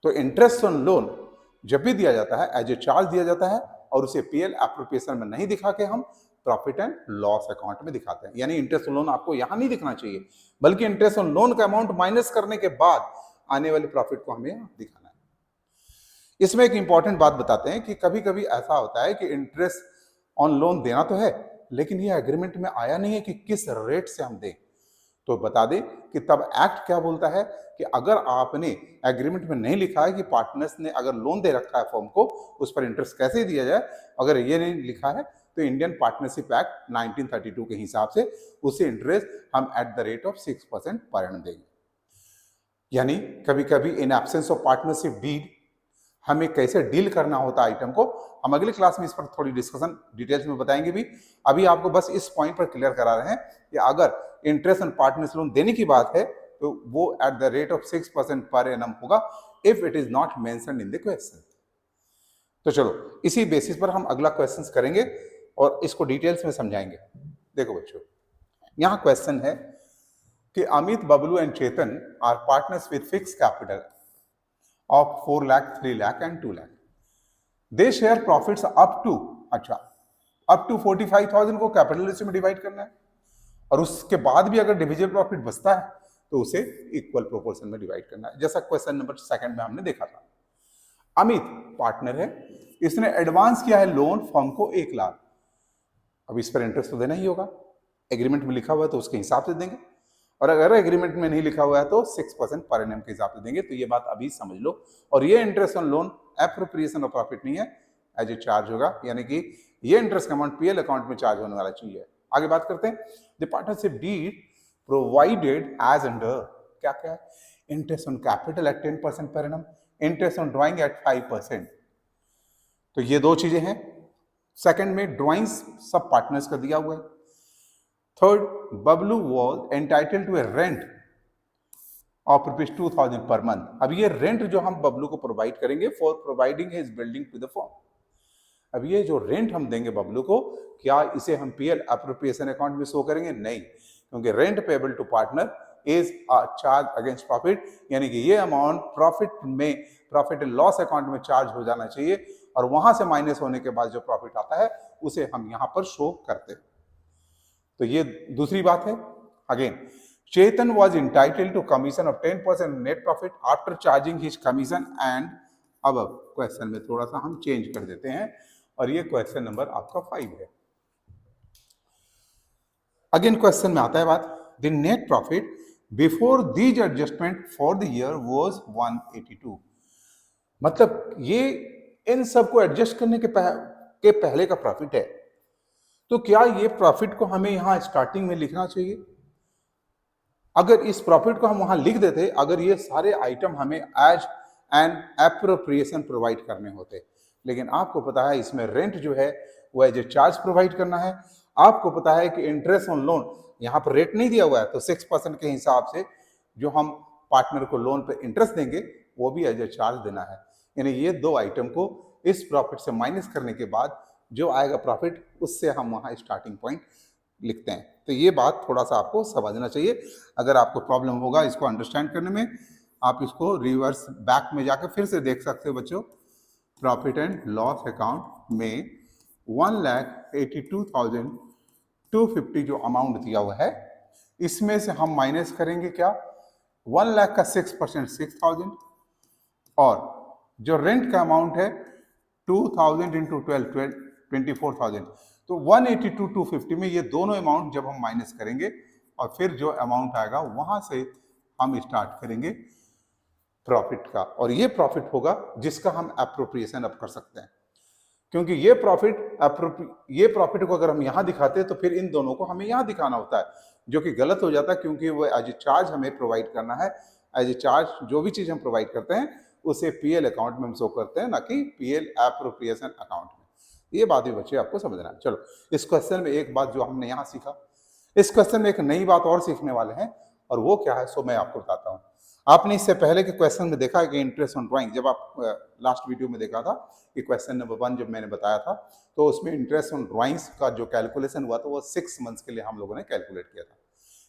तो इंटरेस्ट ऑन लोन जब भी दिया जाता है एज ए चार्ज दिया जाता है, और उसे पीएल एप्रोप्रिएशन में नहीं दिखा के हम प्रॉफिट एंड लॉस अकाउंट में दिखाते हैं। यानी इंटरेस्ट ऑन लोन आपको यहां नहीं दिखना चाहिए, बल्कि इंटरेस्ट ऑन लोन का अमाउंट माइनस करने के बाद आने वाले प्रॉफिट को हमें यहां दिखाना है। इसमें एक इंपॉर्टेंट बात बताते हैं कि कभी कभी ऐसा होता है कि इंटरेस्ट ऑन लोन देना तो है, लेकिन ये एग्रीमेंट में आया नहीं है कि किस रेट से हम दें। तो बता दें कि तब एक्ट क्या बोलता है कि अगर आपने एग्रीमेंट में नहीं लिखा है कि पार्टनर्स ने अगर लोन दे रखा है फर्म को, उस पर इंटरेस्ट कैसे दिया जाए, अगर ये नहीं लिखा है तो इंडियन पार्टनरशिप एक्ट 1932 के हिसाब से उसे इंटरेस्ट हम at the rate of 6% per annum देंगे। यानी कभी कभी in absence of partnership deed हमें कैसे डील करना होता है आइटम को, हम अगली क्लास में इस पर थोड़ी डिस्कशन डिटेल्स में बताएंगे भी। अभी आपको बस इस पॉइंट पर क्लियर करा रहे हैं कि अगर इंटरेस्ट ऑन पार्टनर्स लोन देने की बात है तो वो at the rate of 6% per annum होगा if it is not mentioned in the question. तो चलो इसी बेसिस पर हम अगला क्वेश्चन करेंगे और इसको डिटेल्स में समझाएंगे। देखो बच्चों, यहां क्वेश्चन है कि Amit, Bablu and Chetan are partners with fix capital of 4 lakh, 3 lakh and 2 lakh. They share profits up to 45,000 को कैपिटल रेशियो में डिवाइड करना है और उसके बाद भी अगर डिविजिबल प्रॉफिट बचता है तो उसे इक्वल प्रोपोर्शन में डिवाइड करना है, जैसा क्वेश्चन नंबर 2 में हमने देखा था। अमित पार्टनर है, इसने एडवांस किया है लोन फर्म को 1 लाख। अब इस पर इंटरेस्ट तो देना ही होगा, एग्रीमेंट में लिखा हुआ है तो उसके हिसाब से देंगे, और अगर एग्रीमेंट में नहीं लिखा हुआ है तो 6% पर एनम के हिसाब से देंगे। तो ये बात अभी समझ लो। और ये interest on loan appropriation of profit नहीं है, एज ए चार्ज होगा, यानी कि ये इंटरेस्ट का अमाउंट पीएल अकाउंट में चार्ज होने वाला चाहिए। आगे बात करते हैं, the partnership deed provided as under क्या क्या है, interest on capital at 10% per annum, interest on drawing at 5%। तो ये दो चीजें हैं। सेकंड में ड्राइंग्स सब पार्टनर्स का दिया हुआ है। Third, Bablu was entitled to a rent of ₹2,000 per month. अब ये रेंट जो हम बबलू को प्रोवाइड करेंगे for providing his building to the firm, अब ये जो रेंट हम देंगे बबलू को, क्या इसे हम पीएल एप्रोप्रिएशन अकाउंट में शो करेंगे? नहीं, क्योंकि rent payable to partner is a charge against profit, यानी कि ये amount profit and loss account में चार्ज हो जाना चाहिए और वहां से माइनस होने के बाद जो प्रॉफिट आता है उसे हम यहां पर शो करते हैं। तो ये दूसरी बात है। Again, Chetan was entitled to commission of 10% net profit after charging his commission and, अब क्वेश्चन में थोड़ा सा हम चेंज कर देते हैं और ये क्वेश्चन नंबर आपका 5 है। अगेन क्वेश्चन में आता है बात, the net profit before these adjustment for the year was 182। मतलब ये इन सबको एडजस्ट करने के पहले का प्रॉफिट है। तो क्या ये प्रॉफिट को हमें यहां स्टार्टिंग में लिखना चाहिए? अगर इस प्रॉफिट को हम वहां लिख देते, अगर ये सारे आइटम हमें एज एन एप्रोप्रिएशन प्रोवाइड करने होते, लेकिन आपको पता है इसमें रेंट जो है वो एज ए चार्ज प्रोवाइड करना है। आपको पता है कि इंटरेस्ट ऑन लोन यहाँ पर रेट नहीं दिया हुआ है, तो 6% के हिसाब से जो हम पार्टनर को लोन पे इंटरेस्ट देंगे वो भी एज ए चार्ज देना है। यानी ये दो आइटम को इस प्रॉफिट से माइनस करने के बाद जो आएगा प्रॉफिट, उससे हम वहाँ स्टार्टिंग पॉइंट लिखते हैं। तो ये बात थोड़ा सा आपको समझना चाहिए। अगर आपको प्रॉब्लम होगा इसको अंडरस्टैंड करने में, आप इसको रिवर्स बैक में जाकर फिर से देख सकते हो बच्चों। प्रॉफिट एंड लॉस अकाउंट में 1,82,250 जो अमाउंट दिया हुआ है, इसमें से हम माइनस करेंगे क्या, 1 लाख का 6% 6,000 और जो रेंट का अमाउंट है 2,000 इंटू 12 24,000। तो 182,250 में ये दोनों अमाउंट जब हम माइनस करेंगे और फिर जो अमाउंट आएगा वहां से हम स्टार्ट करेंगे प्रॉफिट का, और ये प्रॉफिट होगा जिसका हम एप्रोप्रिएशन अब कर सकते हैं। क्योंकि ये प्रॉफिट को अगर हम यहाँ दिखाते हैं तो फिर इन दोनों को हमें यहाँ दिखाना होता है, जो कि गलत हो जाता है, क्योंकि वो एज ए चार्ज हमें प्रोवाइड करना है। एज ए चार्ज जो भी चीज हम प्रोवाइड करते हैं उसे पीएल अकाउंट में हम शो करते हैं, ना कि पीएल एप्रोप्रिएशन अकाउंट में। ये बात भी बच्चे आपको समझना है। चलो, इस क्वेश्चन में एक बात जो हमने यहाँ सीखा, इस क्वेश्चन में एक नई बात और सीखने वाले हैं, और वो क्या है सो मैं आपको बताता हूँ। आपने इससे पहले के क्वेश्चन में देखा है कि इंटरेस्ट ऑन ड्राइंग, जब आप लास्ट वीडियो में देखा था कि क्वेश्चन नंबर 1 जब मैंने बताया था, तो उसमें इंटरेस्ट ऑन ड्राइंग्स का जो कैलकुलेशन हुआ था वो 6 मंथ्स के लिए हम लोगों ने कैलकुलेट किया था।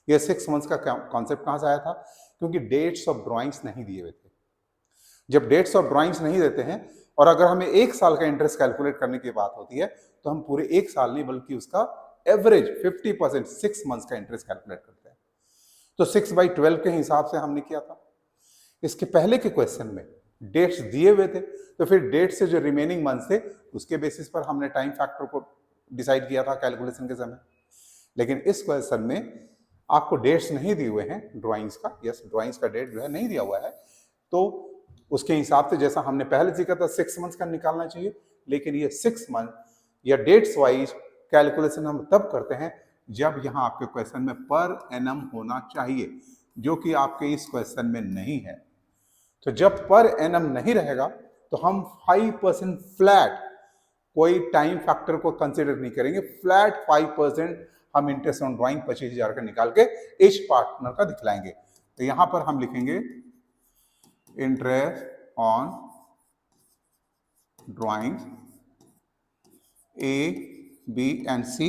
ये 6 मंथ्स का कॉन्सेप्ट कहाँ से आया था? क्योंकि डेट्स ऑफ ड्राइंग्स नहीं दिए हुए थे। जब डेट्स ऑफ ड्राइंग्स नहीं देते हैं और अगर हमें 1 साल का इंटरेस्ट कैलकुलेट करने की बात होती है, तो हम पूरे 1 साल नहीं बल्कि उसका एवरेज 50% 6 मंथ्स का इंटरेस्ट कैलकुलेट करते हैं। तो 6/12 के हिसाब से हमने किया था। इसके पहले के क्वेश्चन में डेट्स दिए हुए थे, तो फिर डेट से जो रिमेनिंग मंथ्स थे उसके बेसिस पर हमने टाइम फैक्टर को डिसाइड किया था कैलकुलेशन के समय। लेकिन इस क्वेश्चन में आपको डेट्स नहीं दिए हुए हैं ड्राइंग्स का, यस ड्राइंग्स का डेट जो है नहीं दिया हुआ है, तो उसके हिसाब से जैसा हमने पहले सीखा था 6 मंथ्स का निकालना चाहिए, लेकिन ये 6 मंथ या डेट्स वाइज कैलकुलेशन हम तब करते हैं जब यहाँ आपके क्वेश्चन में पर एनम होना चाहिए, जो कि आपके इस क्वेश्चन में नहीं है। तो जब पर एनम नहीं रहेगा तो हम 5% फ्लैट, कोई टाइम फैक्टर को कंसिडर नहीं करेंगे, फ्लैट 5% हम इंटरेस्ट ऑन ड्राइंग 25,000 का निकाल के इस पार्टनर का दिखलाएंगे। तो यहां पर हम लिखेंगे interest on drawing A, B and C,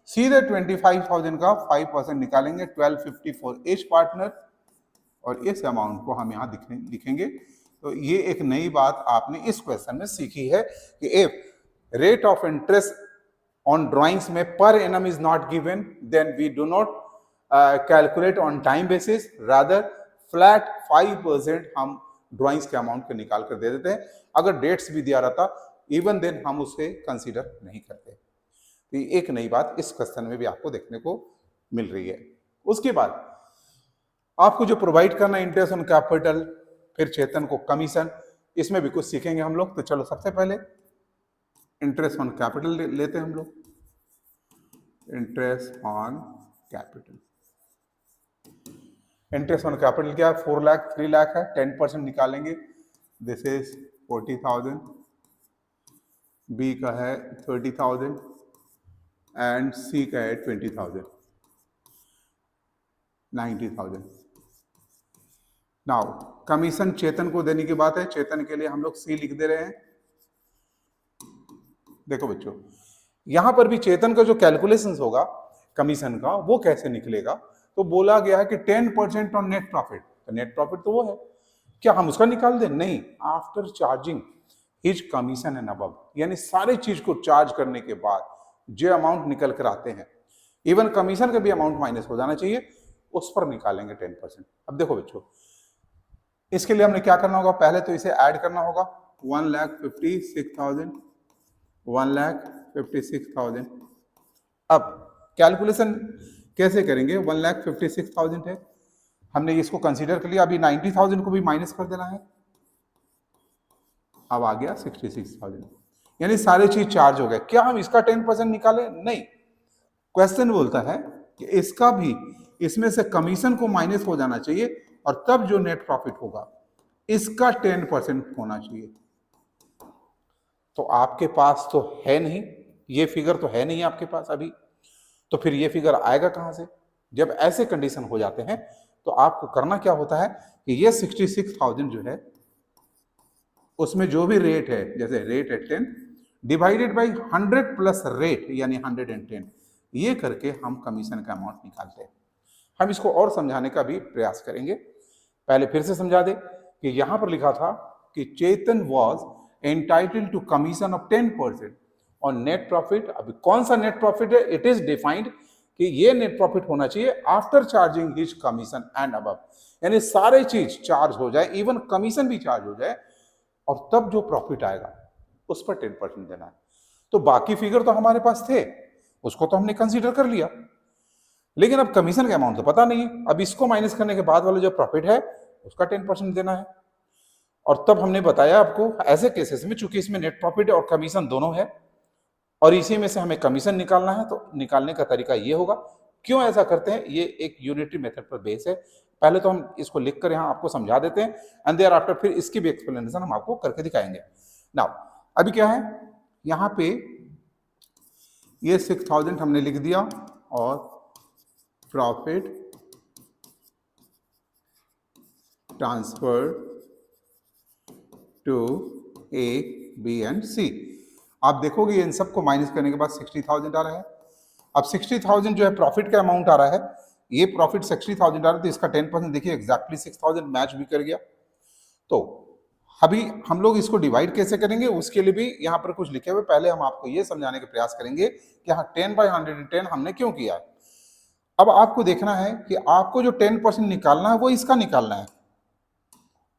सीधे 25,000 का 5% निकालेंगे, 1254 इच पार्टनर, और इस अमाउंट को हम यहाँ लिखेंगे। तो ये एक नई बात आपने इस क्वेश्चन में सीखी है कि if rate of interest on drawings में per annum is not given, then we do not calculate on time basis, rather flat 5% हम ड्राइंग्स के अमाउंट को निकाल कर दे देते हैं। अगर डेट्स भी दिया रहता इवन देन हम उसे कंसीडर नहीं करते। तो एक नई बात इस क्वेश्चन में भी आपको देखने को मिल रही है। उसके बाद आपको जो प्रोवाइड करना इंटरेस्ट ऑन कैपिटल, फिर चेतन को कमीशन, इसमें भी कुछ सीखेंगे हम लोग। तो चलो सबसे पहले इंटरेस्ट ऑन कैपिटल लेते हैं हम लोग। Interest on capital, interest on capital क्या है? 4 लाख 3 लाख है, 10% निकालेंगे, दिस इज 40,000, बी का है 30,000 एंड सी का है 20,000, 90,000। नाउ कमीशन चेतन को देने की बात है, चेतन के लिए हम लोग सी लिख दे रहे हैं। देखो बच्चों, यहां पर भी चेतन का जो कैलकुलेशंस होगा कमीशन का वो कैसे निकलेगा, तो बोला गया है कि 10% ऑन नेट प्रॉफिट। तो नेट प्रॉफिट तो वो है, क्या हम उसका निकाल दें? नहीं, after charging his commission and above, यानी सारी चीज को चार्ज करने के बाद जो अमाउंट निकल कर आते हैं, इवन कमीशन का भी अमाउंट माइनस हो जाना चाहिए, उस पर निकालेंगे 10%। अब देखो बच्चों, इसके लिए हमने क्या करना होगा? पहले तो इसे ऐड करना होगा, 1,56,000, 1,56,000। अब कैलकुलेशन कैसे करेंगे? 1,56,000 है, हमने इसको कंसीडर कर लिया, अभी 90,000 को भी माइनस कर देना है, अब आ गया 66,000, यानी सारी चीज चार्ज हो गए। क्या हम इसका 10% निकालें? नहीं, क्वेश्चन बोलता है कि इसका भी, इसमें से कमीशन को माइनस हो जाना चाहिए और तब जो नेट प्रॉफिट होगा इसका 10% होना चाहिए। तो आपके पास तो है नहीं, ये फिगर तो है नहीं आपके पास अभी, तो फिर ये फिगर आएगा कहां से? जब ऐसे कंडीशन हो जाते हैं तो आपको करना क्या होता है कि ये 66,000 जो है उसमें जो भी रेट है, जैसे रेट है 10 डिवाइडेड बाई 100 प्लस रेट यानी 110, ये करके हम कमीशन का अमाउंट निकालते हैं। हम इसको और समझाने का भी प्रयास करेंगे। पहले फिर से समझा दे कि यहां पर लिखा था कि Chetan was entitled to commission of 10% और नेट प्रॉफिट। अभी कौन सा नेट प्रॉफिट है? इट इज डिफाइंड कि ये नेट प्रॉफिट होना चाहिए after charging his commission and above, यानी सारे चीज चार्ज हो जाए, इवन कमीशन भी चार्ज हो जाए, और तब जो प्रॉफिट आएगा उस पर 10% देना है। तो बाकी फिगर तो हमारे पास थे, उसको तो हमने कंसीडर कर लिया, लेकिन अब कमीशन का अमाउंट तो पता नहीं है। अब इसको माइनस करने के बाद वाला जो प्रॉफिट है उसका 10% देना है। और तब हमने बताया आपको ऐसे केसेस में, चूंकि इसमें नेट प्रॉफिट और कमीशन दोनों है और इसी में से हमें कमीशन निकालना है, तो निकालने का तरीका ये होगा। क्यों ऐसा करते हैं? ये एक यूनिटरी मेथड पर बेस है। पहले तो हम इसको लिखकर यहाँ आपको समझा देते हैं एंड देयर आफ्टर फिर इसकी भी एक्सप्लेनेशन हम आपको करके दिखाएंगे। नाउ अभी क्या है, यहाँ पे ये 6,000 हमने लिख दिया और profit transfer to A, B and C. आप देखोगे इन सबको माइनस करने के बाद 60,000 आ रहा है। अब 60,000 जो है प्रॉफिट का अमाउंट आ रहा है, ये प्रॉफिट 60,000 आ रहा है, तो इसका 10% देखिए एग्जैक्टली 6,000 मैच भी कर गया। तो अभी हम लोग इसको डिवाइड कैसे करेंगे उसके लिए भी यहाँ पर कुछ लिखे हुए, पहले हम आपको ये समझाने का प्रयास करेंगे कि हाँ 10/110 हमने क्यों किया है। अब आपको देखना है कि आपको जो 10% निकालना है वो इसका निकालना है,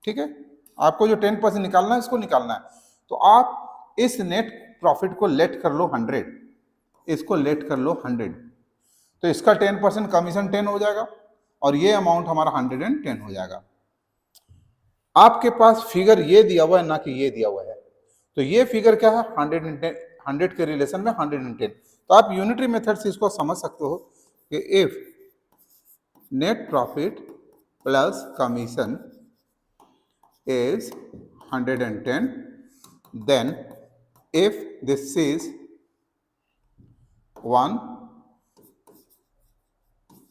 ठीक है? आपको जो 10% निकालना है इसको निकालना है। तो आप इस नेट प्रॉफिट को लेट कर लो 100, इसको लेट कर लो 100, तो इसका 10% कमीशन 10 हो जाएगा और ये अमाउंट हमारा 110 हो जाएगा। आपके पास फिगर ये दिया हुआ है ना कि ये दिया हुआ है, तो ये फिगर क्या है 110, 100 के रिलेशन में 110। तो आप यूनिटरी मेथड से इसको समझ सकते हो कि if net profit plus commission is 110, then if this is 1,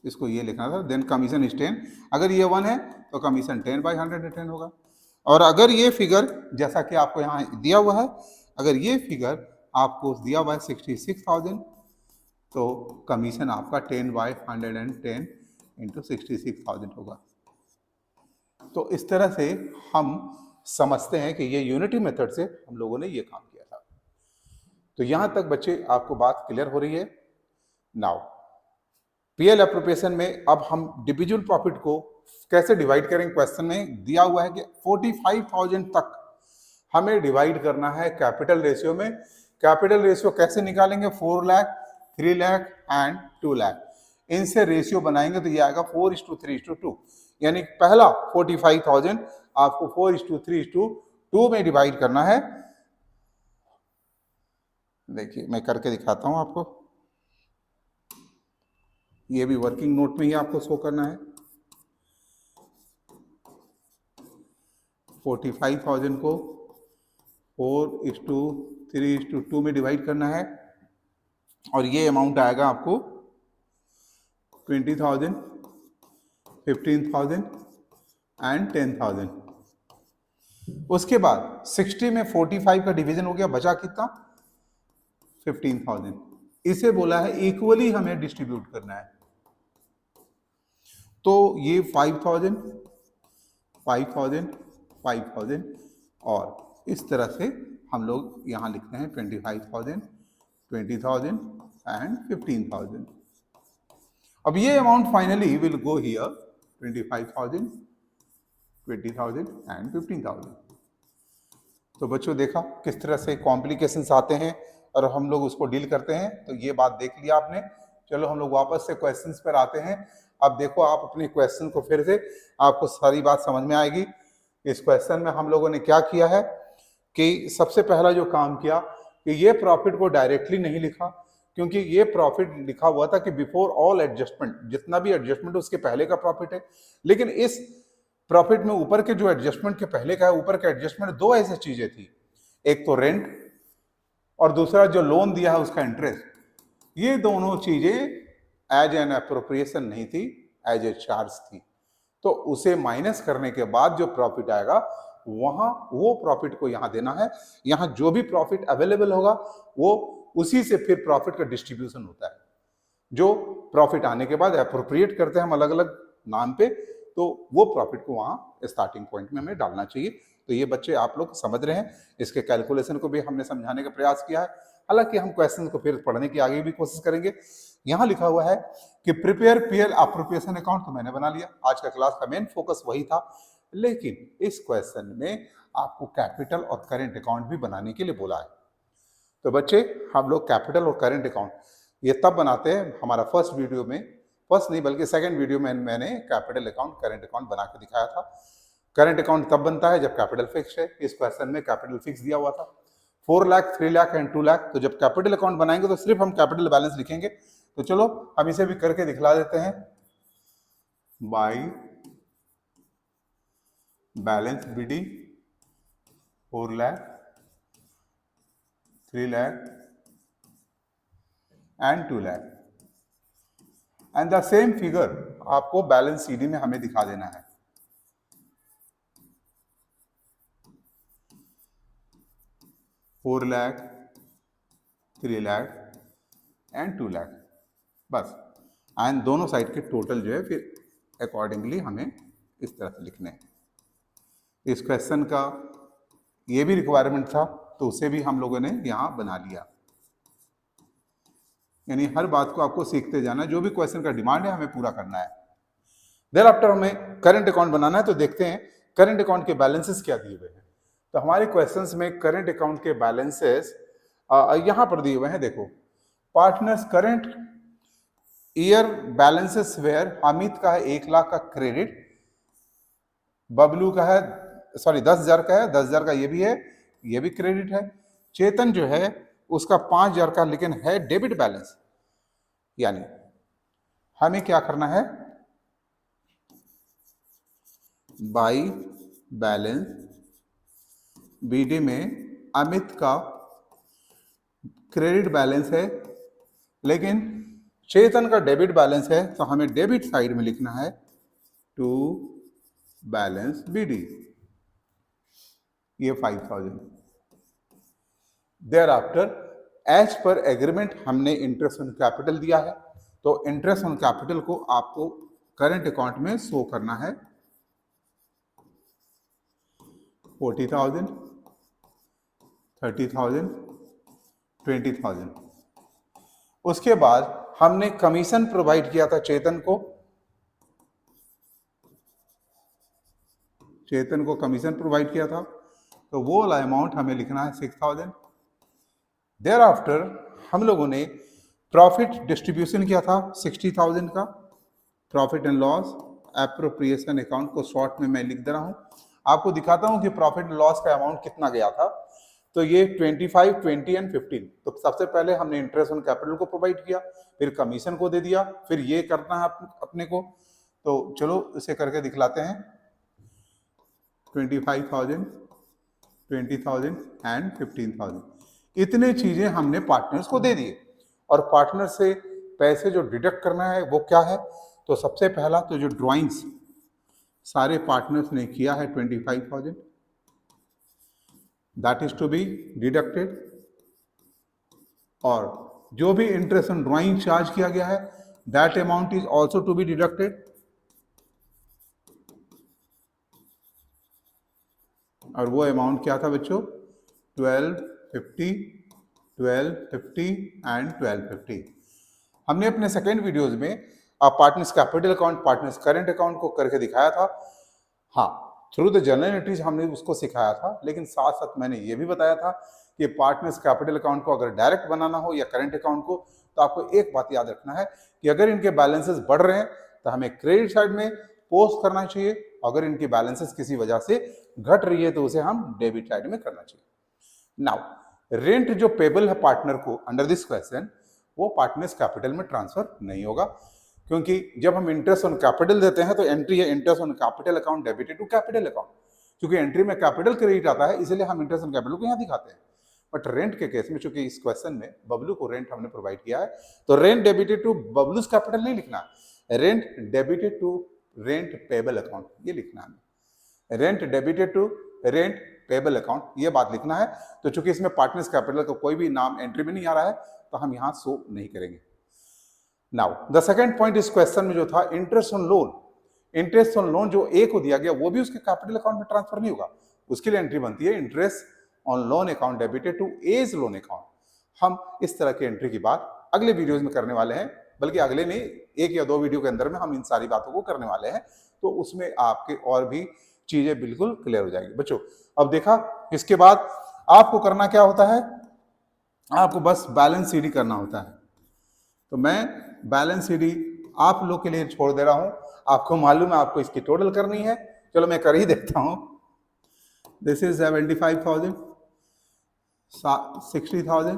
इसको ये लिखना था, देन कमीशन इज 10, अगर ये 1 है तो कमीशन 10/110 होगा। और अगर ये फिगर जैसा कि आपको यहाँ दिया हुआ है, अगर ये फिगर आपको दिया हुआ है 66,000, तो कमीशन आपका 10/110 इंटू 66,000 होगा। तो इस तरह से हम समझते हैं कि ये यूनिटी मेथड से हम लोगों ने ये काम किया था। तो यहां तक बच्चे आपको बात क्लियर हो रही है। नाउ पीएल एप्रोप्रिएशन में अब हम डिविजिबल प्रॉफिट को कैसे डिवाइड करेंगे। क्वेश्चन में दिया हुआ है कि 45,000 तक हमें डिवाइड करना है कैपिटल रेशियो में। कैपिटल रेशियो कैसे निकालेंगे, 4 लाख, 3 लाख एंड 2 लाख, इनसे रेशियो बनाएंगे तो ये आएगा 4:3:2। यानी पहला 45,000 आपको 4:3:2 में डिवाइड करना है। देखिए मैं करके दिखाता हूं आपको, ये भी वर्किंग नोट में ही आपको शो करना है। 45,000 को 4:3:2 में डिवाइड करना है और ये अमाउंट आएगा आपको 20,000, 15,000 एंड 10,000। उसके बाद 60 में 45 का डिवीजन हो गया, बचा कितना 15,000। इसे बोला है इक्वली हमें डिस्ट्रीब्यूट करना है। तो ये 5,000, 5,000, 5,000 और इस तरह से हम लोग यहां लिखते हैं 25,000, 20,000 एंड 15,000। अब ये amount finally will go here 25,000, 20,000 and 15,000। तो बच्चों देखा किस तरह से कॉम्प्लिकेशंस आते हैं और हम लोग उसको डील करते हैं। तो ये बात देख लिया आपने। चलो हम लोग वापस से क्वेश्चंस पर आते हैं। अब देखो आप अपने क्वेश्चन को फिर से, आपको सारी बात समझ में आएगी। इस क्वेश्चन में हम लोगों ने क्या किया है कि सबसे पहला जो काम किया कि ये प्रॉफिट को डायरेक्टली नहीं लिखा, क्योंकि ये प्रॉफिट लिखा हुआ था कि बिफोर ऑल एडजस्टमेंट, जितना भी एडजस्टमेंट उसके पहले का प्रॉफिट है। लेकिन इस प्रॉफिट में ऊपर के जो एडजस्टमेंट के पहले का है, ऊपर का एडजस्टमेंट दो ऐसी चीजें थी, एक तो रेंट और दूसरा जो लोन दिया है उसका इंटरेस्ट। ये दोनों चीजें एज एन एप्रोप्रिएशन नहीं थी, एज ए चार्ज थी। तो उसे माइनस करने के बाद जो प्रॉफिट आएगा वहां वो प्रॉफिट को यहां देना है। यहां जो भी प्रॉफिट अवेलेबल होगा वो उसी से फिर प्रॉफिट का डिस्ट्रीब्यूशन होता है। जो प्रॉफिट आने के बाद एप्रोप्रिएट करते हैं हम अलग अलग नाम पे, तो वो प्रॉफिट को वहां स्टार्टिंग पॉइंट में हमें डालना चाहिए। तो ये बच्चे आप लोग समझ रहे हैं। इसके कैलकुलेशन को भी हमने समझाने का प्रयास किया है। हालांकि हम क्वेश्चन को फिर पढ़ने की आगे भी कोशिश करेंगे। यहां लिखा हुआ है कि प्रिपेयर पीएल एप्रोप्रिएशन अकाउंट, तो मैंने बना लिया। आज का क्लास का मेन फोकस वही था, लेकिन इस क्वेश्चन में आपको कैपिटल और करेंट अकाउंट भी बनाने के लिए बोला है। तो बच्चे हम लोग कैपिटल और करेंट अकाउंट ये तब बनाते हैं, हमारा फर्स्ट वीडियो में, फर्स्ट नहीं बल्कि सेकंड वीडियो में मैंने कैपिटल अकाउंट करेंट अकाउंट बना के दिखाया था। करंट अकाउंट तब बनता है जब कैपिटल फिक्स है। इस क्वेश्चन में कैपिटल फिक्स दिया हुआ था 4 लाख, 3 लाख एंड 2 लाख। तो जब कैपिटल अकाउंट बनाएंगे तो सिर्फ हम कैपिटल बैलेंस लिखेंगे। तो चलो हम इसे भी करके दिखला देते हैं। By balance BD 4 lakh, 3 lakh and 2 lakh and the same figure आपको बैलेंस सीडी में हमें दिखा देना है। $4 लाख, 3 लाख एंड 2 लाख, बस। एंड दोनों साइड के टोटल जो है फिर अकॉर्डिंगली हमें इस तरह से लिखने हैं। इस क्वेश्चन का ये भी रिक्वायरमेंट था, तो उसे भी हम लोगों ने यहाँ बना लिया। यानी हर बात को आपको सीखते जाना है। जो भी क्वेश्चन का डिमांड है हमें पूरा करना है। देयर आफ्टर हमें करंट अकाउंट बनाना है। तो देखते हैं करंट अकाउंट के बैलेंसेस क्या दिए हुए हैं। तो हमारे क्वेश्चंस में करंट अकाउंट के बैलेंसेस यहाँ पर दिए हुए हैं। देखो partners current year balances where, Hamid का है 1 लाख का क्रेडिट, बबलू का है, सॉरी 10,000 का है, 10,000 का ये भी है, ये भी क्रेडिट है। चेतन जो है उसका 5,000 का लेकिन है डेबिट बैलेंस, यानी हमें क्या करना है, बाई बैलेंस बीडी में अमित का क्रेडिट बैलेंस है लेकिन चेतन का डेबिट बैलेंस है, तो हमें डेबिट साइड में लिखना है टू बैलेंस बीडी, ये 5,000। Thereafter as per agreement हमने इंटरेस्ट ऑन कैपिटल दिया है, तो इंटरेस्ट ऑन कैपिटल को आपको करंट अकाउंट में शो करना है 40,000, 30,000, 20,000। उसके बाद हमने कमीशन प्रोवाइड किया था चेतन को कमीशन प्रोवाइड किया था, तो वो वाला अमाउंट हमें लिखना है 6,000। देयर आफ्टर हम लोगों ने प्रॉफिट डिस्ट्रीब्यूशन किया था 60,000 का, profit and loss appropriation account को शॉर्ट में मैं लिख दे रहा हूं, आपको दिखाता हूं कि प्रॉफिट एंड लॉस का अमाउंट कितना गया था। तो ये 25, 20 एंड 15। तो सबसे पहले हमने इंटरेस्ट ऑन कैपिटल को प्रोवाइड किया, फिर कमीशन को दे दिया, फिर ये करना है अपने को। तो चलो इसे करके दिखलाते हैं। 25,000, 20,000 एंड 15,000, इतने चीजें हमने पार्टनर्स को दे दिए। और पार्टनर से पैसे जो डिडक्ट करना है वो क्या है, तो सबसे पहला तो जो ड्राइंग्स सारे पार्टनर्स ने किया है 25,000, that is to be deducted. और जो भी इंटरेस्ट ऑन ड्राइंग चार्ज किया गया है that amount is also to be deducted. और वो अमाउंट क्या था बच्चों, 1250, 1250 एंड 1250। हमने अपने सेकेंड वीडियोज में partners capital account, partners current account को करके दिखाया था। हाँ, थ्रू द जर्नल एंट्रीज हमने उसको सिखाया था, लेकिन साथ साथ मैंने ये भी बताया था कि पार्टनर्स कैपिटल अकाउंट को अगर डायरेक्ट बनाना हो या करंट अकाउंट को, तो आपको एक बात याद रखना है कि अगर इनके बैलेंसेस बढ़ रहे हैं तो हमें क्रेडिट साइड में पोस्ट करना चाहिए, अगर इनकी बैलेंसेस किसी वजह से घट रही है तो उसे हम डेबिट साइड में करना चाहिए। नाउ रेंट जो पेबल है पार्टनर को अंडर दिस क्वेश्चन, वो पार्टनर्स कैपिटल में ट्रांसफर नहीं होगा, क्योंकि जब हम इंटरेस्ट ऑन कैपिटल देते हैं तो एंट्री है interest on capital account debited to capital account. क्योंकि एंट्री में कैपिटल क्रेडिट आता है, इसलिए हम इंटरेस्ट ऑन कैपिटल को यहाँ दिखाते हैं। बट रेंट के केस में, चूंकि इस क्वेश्चन में बबलू को रेंट हमने प्रोवाइड किया है, तो rent debited to Bablu's capital नहीं लिखना, rent debited to rent payable account ये लिखना है। Rent debited to rent payable account ये बात लिखना है। तो चूंकि इसमें पार्टनर्स कैपिटल का कोई भी नाम एंट्री में नहीं आ रहा है, तो हम यहां शो नहीं करेंगे। नाउ द सेकंड पॉइंट इस क्वेश्चन में जो था, interest on loan, interest on loan जो ए को दिया गया वो भी उसके कैपिटल अकाउंट में ट्रांसफर नहीं होगा, उसके लिए एंट्री बनती है interest on loan account debited to as loan account. हम इस तरह की एंट्री की बात अगले वीडियोज में करने वाले हैं, बल्कि अगले नहीं, 1 या 2 वीडियो के अंदर में हम इन सारी बातों को करने वाले हैं, तो उसमें आपके और भी चीजें बिल्कुल क्लियर हो जाएगी। बच्चों अब देखा, इसके बाद आपको करना क्या होता है, आपको बस बैलेंस सीडी करना होता है। तो मैं बैलेंस सीडी आप लोग के लिए छोड़ दे रहा हूं, आपको मालूम है आपको इसकी टोटल करनी है, चलो मैं कर ही देता हूं। This is 75,000, 60,000,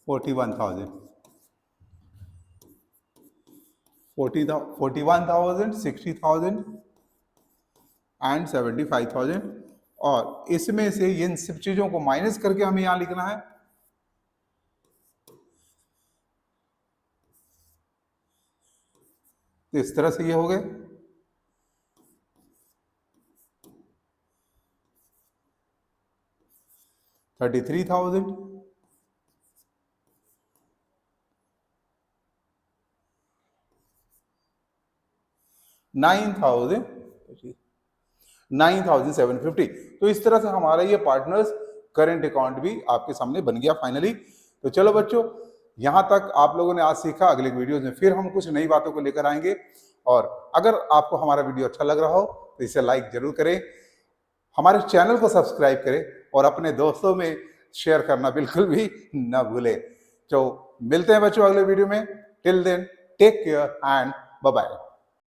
41,000, 41,000, 60,000 and 75,000। और इसमें से इन सब चीजों को माइनस करके हमें यहां लिखना है। तो इस तरह से ये हो गए। $33,000, 9,750। तो इस तरह से हमारा ये पार्टनर्स करंट अकाउंट भी आपके सामने बन गया फाइनली। तो चलो बच्चों, यहां तक आप लोगों ने आज सीखा, अगले वीडियोज में फिर हम कुछ नई बातों को लेकर आएंगे। और अगर आपको हमारा वीडियो अच्छा लग रहा हो तो इसे लाइक जरूर करें, हमारे चैनल को सब्सक्राइब करें और अपने दोस्तों में शेयर करना बिल्कुल भी ना भूले। तो मिलते हैं बच्चों अगले वीडियो में। Till then take care and bye bye.